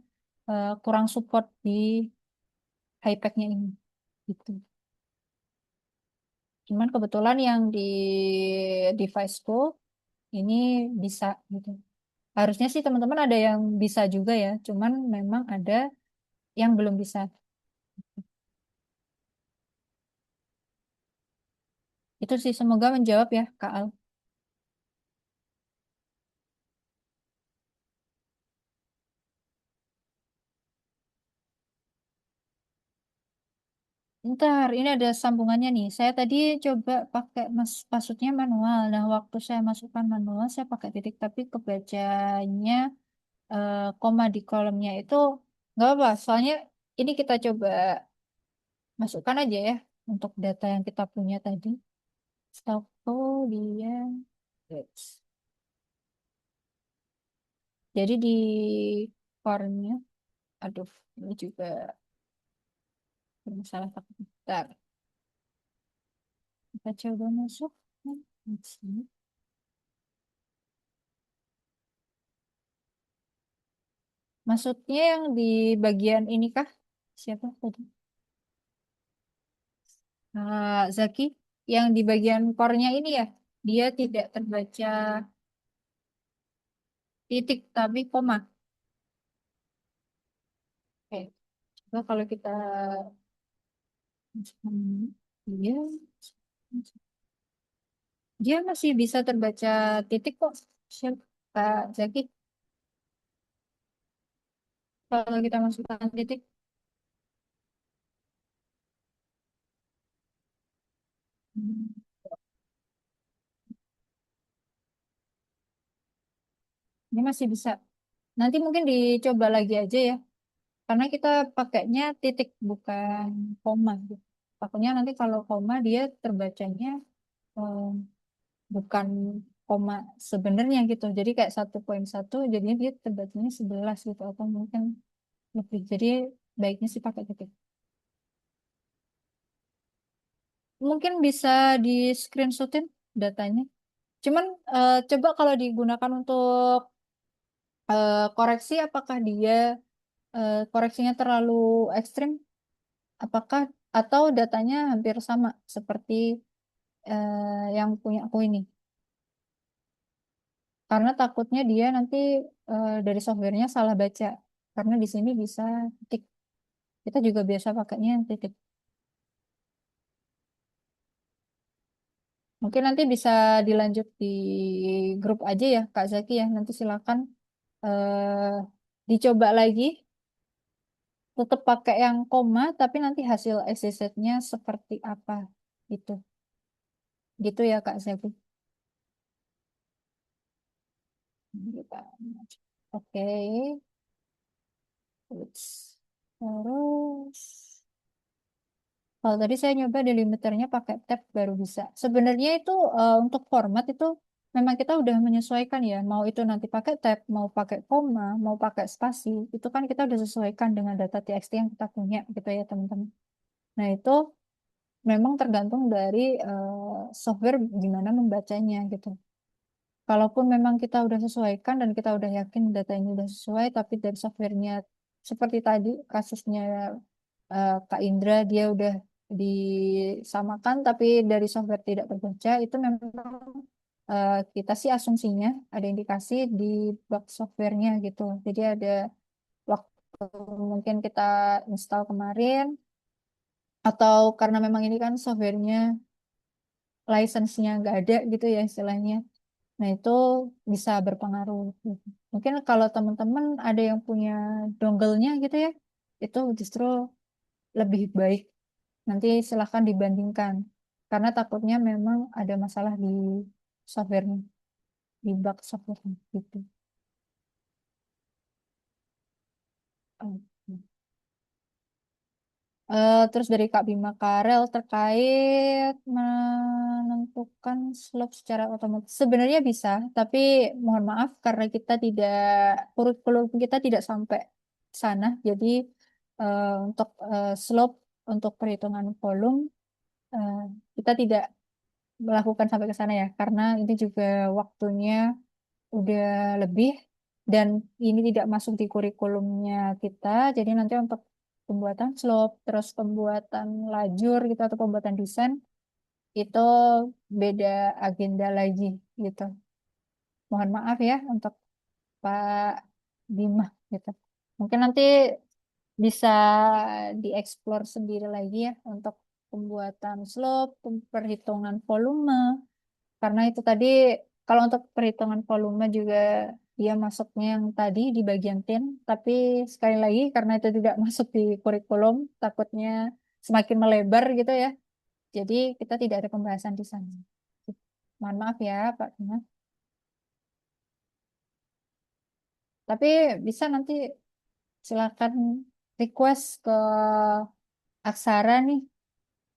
kurang support di high-pack-nya ini gitu. Cuman kebetulan yang di deviceku ini bisa gitu. Harusnya sih teman-teman ada yang bisa juga ya, cuman memang ada yang belum bisa. Itu sih semoga menjawab ya Kak Al. Ntar, ini ada sambungannya nih. Saya tadi coba pakai passwordnya manual. Nah, waktu saya masukkan manual, saya pakai titik, tapi kebacanya koma di kolomnya itu nggak apa. Soalnya ini kita coba masukkan aja ya untuk data yang kita punya tadi. Stoko dia. Yes. Jadi di core-nya, aduh, ini juga bermasalah. Bentar, kita coba masuk. Di sini. Maksudnya yang di bagian ini kah? Siapa tadi? Zaki. Yang di bagian core-nya ini ya. Dia tidak terbaca titik tapi koma. Oke. Coba kalau kita dia dia masih bisa terbaca titik kok. Siapa? Kak Zaki. Kalau kita masukkan titik, hmm, dia masih bisa. Nanti mungkin dicoba lagi aja ya. Karena kita pakainya titik bukan koma gitu. Takutnya nanti kalau koma dia terbacanya eh, bukan koma sebenarnya gitu. Jadi kayak 1,1 jadinya dia terbacanya 11 gitu atau mungkin lebih. Jadi baiknya sih pakai titik. Mungkin bisa di screenshotin datanya. Cuman coba kalau digunakan untuk koreksi apakah dia koreksinya terlalu ekstrim? Apakah atau datanya hampir sama seperti yang punya aku ini? Karena takutnya dia nanti dari softwarenya salah baca. Karena di sini bisa titik. Kita juga biasa pakainya yang titik. Mungkin nanti bisa dilanjut di grup aja ya, Kak Zaki ya. Nanti silakan eh, dicoba lagi. Tetap pakai yang koma, tapi nanti hasil SZ-nya seperti apa. Gitu. Gitu ya, Kak Zaki. Kita- Oke. Terus. Kalau tadi saya nyoba delimiternya pakai tab baru bisa. Sebenarnya itu untuk format itu memang kita udah menyesuaikan ya. Mau itu nanti pakai tab, mau pakai koma, mau pakai spasi, itu kan kita udah sesuaikan dengan data TXT yang kita punya gitu ya teman-teman. Nah itu memang tergantung dari software gimana membacanya gitu. Kalaupun memang kita udah sesuaikan dan kita udah yakin data ini udah sesuai, tapi dari softwarenya seperti tadi kasusnya Kak Indra dia udah disamakan, tapi dari software tidak terbaca, itu memang kita sih asumsinya ada indikasi di bug softwarenya gitu. Jadi ada waktu mungkin kita install kemarin, atau karena memang ini kan softwarenya license-nya nggak ada gitu ya istilahnya. Nah, itu bisa berpengaruh. Mungkin kalau teman-teman ada yang punya dongle-nya gitu ya, itu justru lebih baik. Nanti silahkan dibandingkan. Karena takutnya memang ada masalah di software-nya, di bug software-nya gitu. Oke. Terus dari Kak Bima Karel terkait menentukan slope secara otomatis. Sebenarnya bisa, tapi mohon maaf karena kita tidak kurikulum kita tidak sampai sana. Jadi untuk slope untuk perhitungan volume eh, kita tidak melakukan sampai ke sana ya, karena ini juga waktunya udah lebih dan ini tidak masuk di kurikulumnya kita. Jadi nanti untuk pembuatan slope, terus pembuatan lajur gitu atau pembuatan desain itu beda agenda lagi gitu. Mohon maaf ya untuk Pak Bima gitu. Mungkin nanti bisa dieksplor sendiri lagi ya untuk pembuatan slope, perhitungan volume. Karena itu tadi, kalau untuk perhitungan volume juga dia masuknya yang tadi di bagian tin, tapi sekali lagi karena itu tidak masuk di kurikulum, takutnya semakin melebar gitu ya. Jadi kita tidak ada pembahasan di sana. Mohon maaf ya Pak Tuna. Tapi bisa nanti silakan request ke Aksara nih.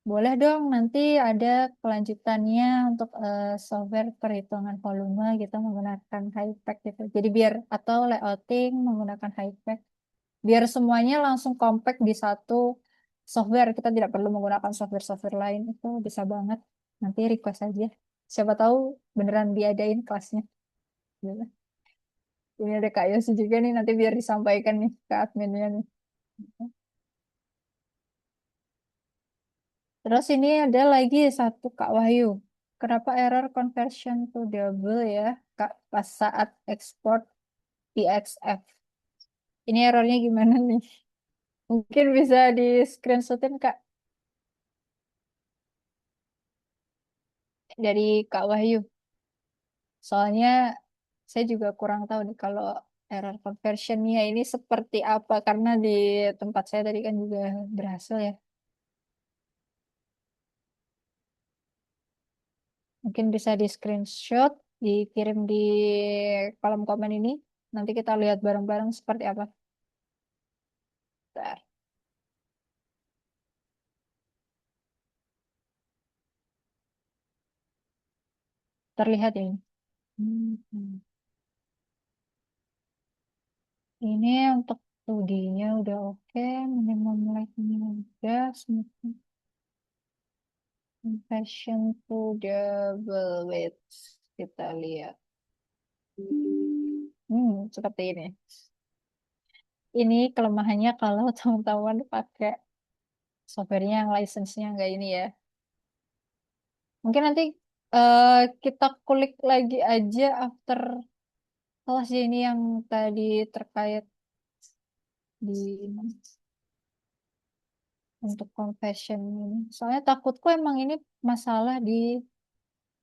Boleh dong, nanti ada kelanjutannya untuk software perhitungan volume kita menggunakan Hypack gitu. Jadi biar atau layouting menggunakan Hypack, biar semuanya langsung compact di satu software. Kita tidak perlu menggunakan software-software lain itu bisa banget. Nanti request aja. Siapa tahu beneran diadain kelasnya. Gitu. Ini ada Kak Yosi juga nih, nanti biar disampaikan nih ke adminnya nih. Terus ini ada lagi satu Kak Wahyu. Kenapa error conversion to double ya, Kak, pas saat export TXF? Ini errornya gimana nih? Mungkin bisa di screenshotin Kak dari Kak Wahyu. Soalnya saya juga kurang tahu nih kalau error conversionnya ini seperti apa karena di tempat saya tadi kan juga berhasil ya. Mungkin bisa di screenshot, dikirim di kolom komen ini. Nanti kita lihat bareng-bareng seperti apa. Bentar. Terlihat ya ini. Hmm. Ini untuk 2D-nya udah oke, minimum light-nya udah, smooth fashion to double width. Kita lihat. Seperti ini. Ini kelemahannya kalau teman-teman pakai softwarenya yang license-nya nggak ini ya. Mungkin nanti eh, kita kulik lagi aja after kelas ini yang tadi terkait di untuk confession ini. Soalnya takutku emang ini masalah di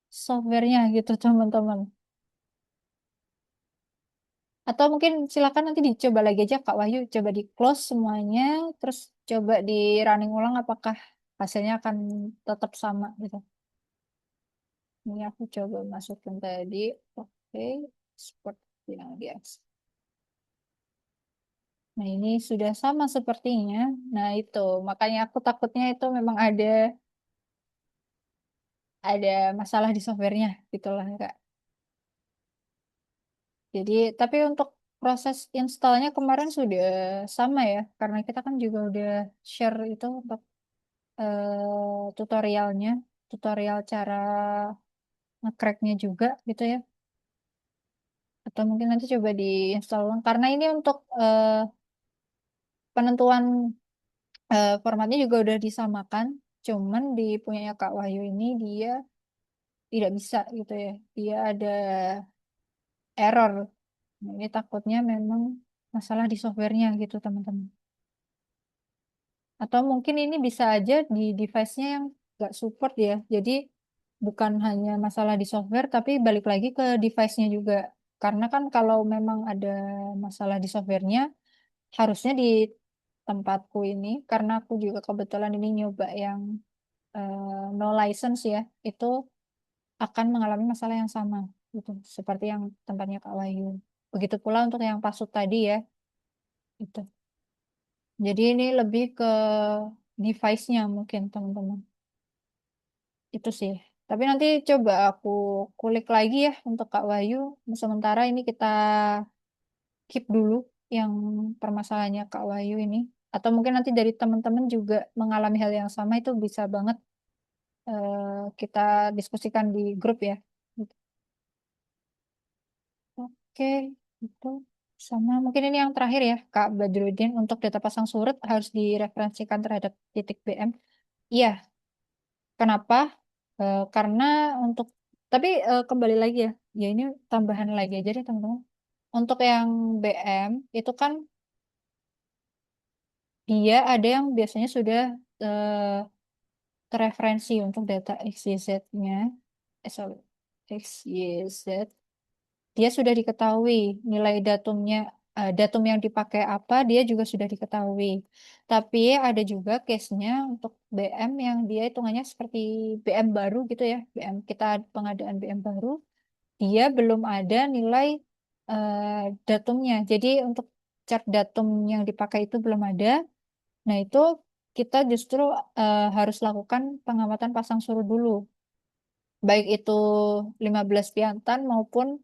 softwarenya gitu teman-teman. Atau mungkin silakan nanti dicoba lagi aja Kak Wahyu, coba di close semuanya, terus coba di running ulang apakah hasilnya akan tetap sama gitu. Ini aku coba masukin tadi, oke, seperti yang biasa. Nah ini sudah sama sepertinya. Nah itu makanya aku takutnya itu memang ada masalah di softwarenya gitulah Kak. Jadi tapi untuk proses installnya kemarin sudah sama ya, karena kita kan juga udah share itu untuk tutorialnya, tutorial cara ngecracknya juga gitu ya. Atau mungkin nanti coba diinstal ulang. Karena ini untuk penentuan formatnya juga udah disamakan. Cuman di punyanya Kak Wahyu ini dia tidak bisa gitu ya. Dia ada error. Nah, ini takutnya memang masalah di softwarenya gitu teman-teman. Atau mungkin ini bisa aja di device-nya yang nggak support ya. Jadi bukan hanya masalah di software, tapi balik lagi ke device-nya juga. Karena kan kalau memang ada masalah di softwarenya, harusnya di tempatku ini, karena aku juga kebetulan ini nyoba yang no license ya, itu akan mengalami masalah yang sama, gitu. Seperti yang tempatnya Kak Wahyu. Begitu pula untuk yang pasut tadi ya, itu. Jadi ini lebih ke device-nya mungkin teman-teman. Itu sih. Tapi nanti coba aku kulik lagi ya untuk Kak Wahyu. Sementara ini kita keep dulu yang permasalahannya Kak Wahyu ini. Atau mungkin nanti dari teman-teman juga mengalami hal yang sama itu bisa banget kita diskusikan di grup ya. Oke, itu sama. Mungkin ini yang terakhir ya, Kak Badrudin. Untuk data pasang surut harus direferensikan terhadap titik BM. Iya, kenapa? Karena untuk tapi kembali lagi ya, ya ini tambahan lagi aja deh teman-teman. Untuk yang BM itu kan dia ada yang biasanya sudah terreferensi untuk data XYZ-nya. Sorry, XYZ. Dia sudah diketahui nilai datumnya, datum yang dipakai apa, dia juga sudah diketahui. Tapi ada juga case-nya untuk BM yang dia hitungannya seperti BM baru gitu ya, BM kita pengadaan BM baru. Dia belum ada nilai eh, datumnya. Jadi untuk chart datum yang dipakai itu belum ada. Nah, itu kita justru harus lakukan pengamatan pasang surut dulu. Baik itu 15 piantan maupun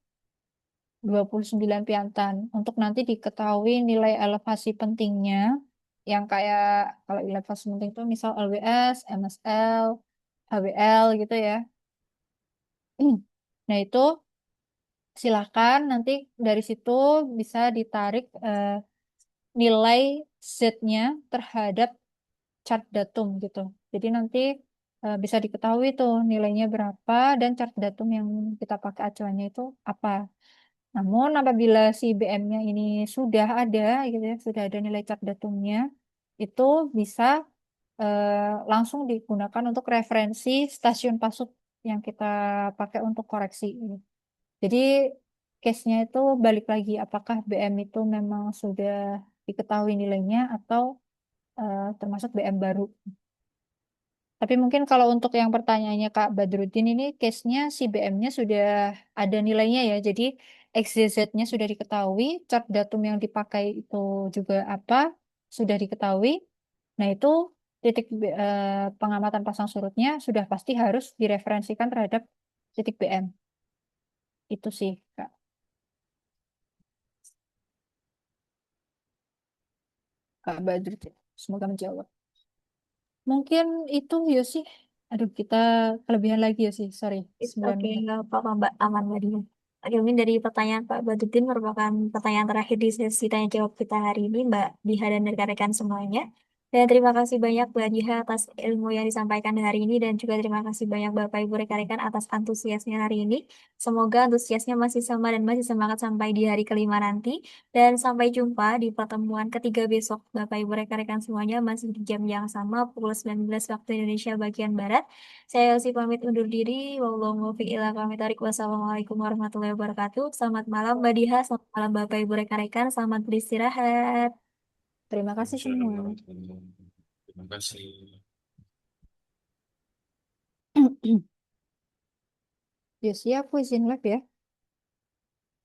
29 piantan. Untuk nanti diketahui nilai elevasi pentingnya. Yang kayak kalau elevasi penting itu misal LWS, MSL, HWL gitu ya. Nah, itu silakan nanti dari situ bisa ditarik nilai Z-nya terhadap chart datum gitu. Jadi nanti bisa diketahui tuh nilainya berapa dan chart datum yang kita pakai acuannya itu apa. Namun apabila si BM-nya ini sudah ada gitu ya, sudah ada nilai chart datumnya, itu bisa langsung digunakan untuk referensi stasiun pasuk yang kita pakai untuk koreksi. Jadi case-nya itu balik lagi apakah BM itu memang sudah diketahui nilainya atau termasuk BM baru. Tapi mungkin kalau untuk yang pertanyaannya Kak Badrudin ini case-nya si BM-nya sudah ada nilainya ya. Jadi XYZ-nya sudah diketahui, chart datum yang dipakai itu juga apa, sudah diketahui. Nah, itu pengamatan pasang surutnya sudah pasti harus direferensikan terhadap titik BM. Itu sih, Kak. Kak Badrudin. Semoga menjawab. Mungkin itu ya sih. Aduh, kita kelebihan lagi ya sih. Sorry, It's 9 okay, menit. nggak apa-apa Mbak, aman Mbak Dina. Oke, mungkin dari pertanyaan Pak Badudin merupakan pertanyaan terakhir di sesi tanya jawab kita hari ini, Mbak Diha dan rekan-rekan semuanya. Dan terima kasih banyak Mbak Diha atas ilmu yang disampaikan hari ini dan juga terima kasih banyak Bapak Ibu rekan-rekan atas antusiasnya hari ini. Semoga antusiasnya masih sama dan masih semangat sampai di hari kelima nanti. Dan sampai jumpa di pertemuan ketiga besok Bapak Ibu rekan-rekan semuanya masih di jam yang sama pukul 19 waktu Indonesia bagian Barat. Saya Elsie pamit undur diri. Wallahu muwaffiq ila aqwamit thoriq. Wassalamualaikum warahmatullahi wabarakatuh. Selamat malam Mbak Diha, selamat malam Bapak Ibu rekan-rekan, selamat beristirahat. Terima kasih Waalaikumsalam semua. warahmatullahi wabarakatuh. Terima kasih. Ya, aku izin live ya.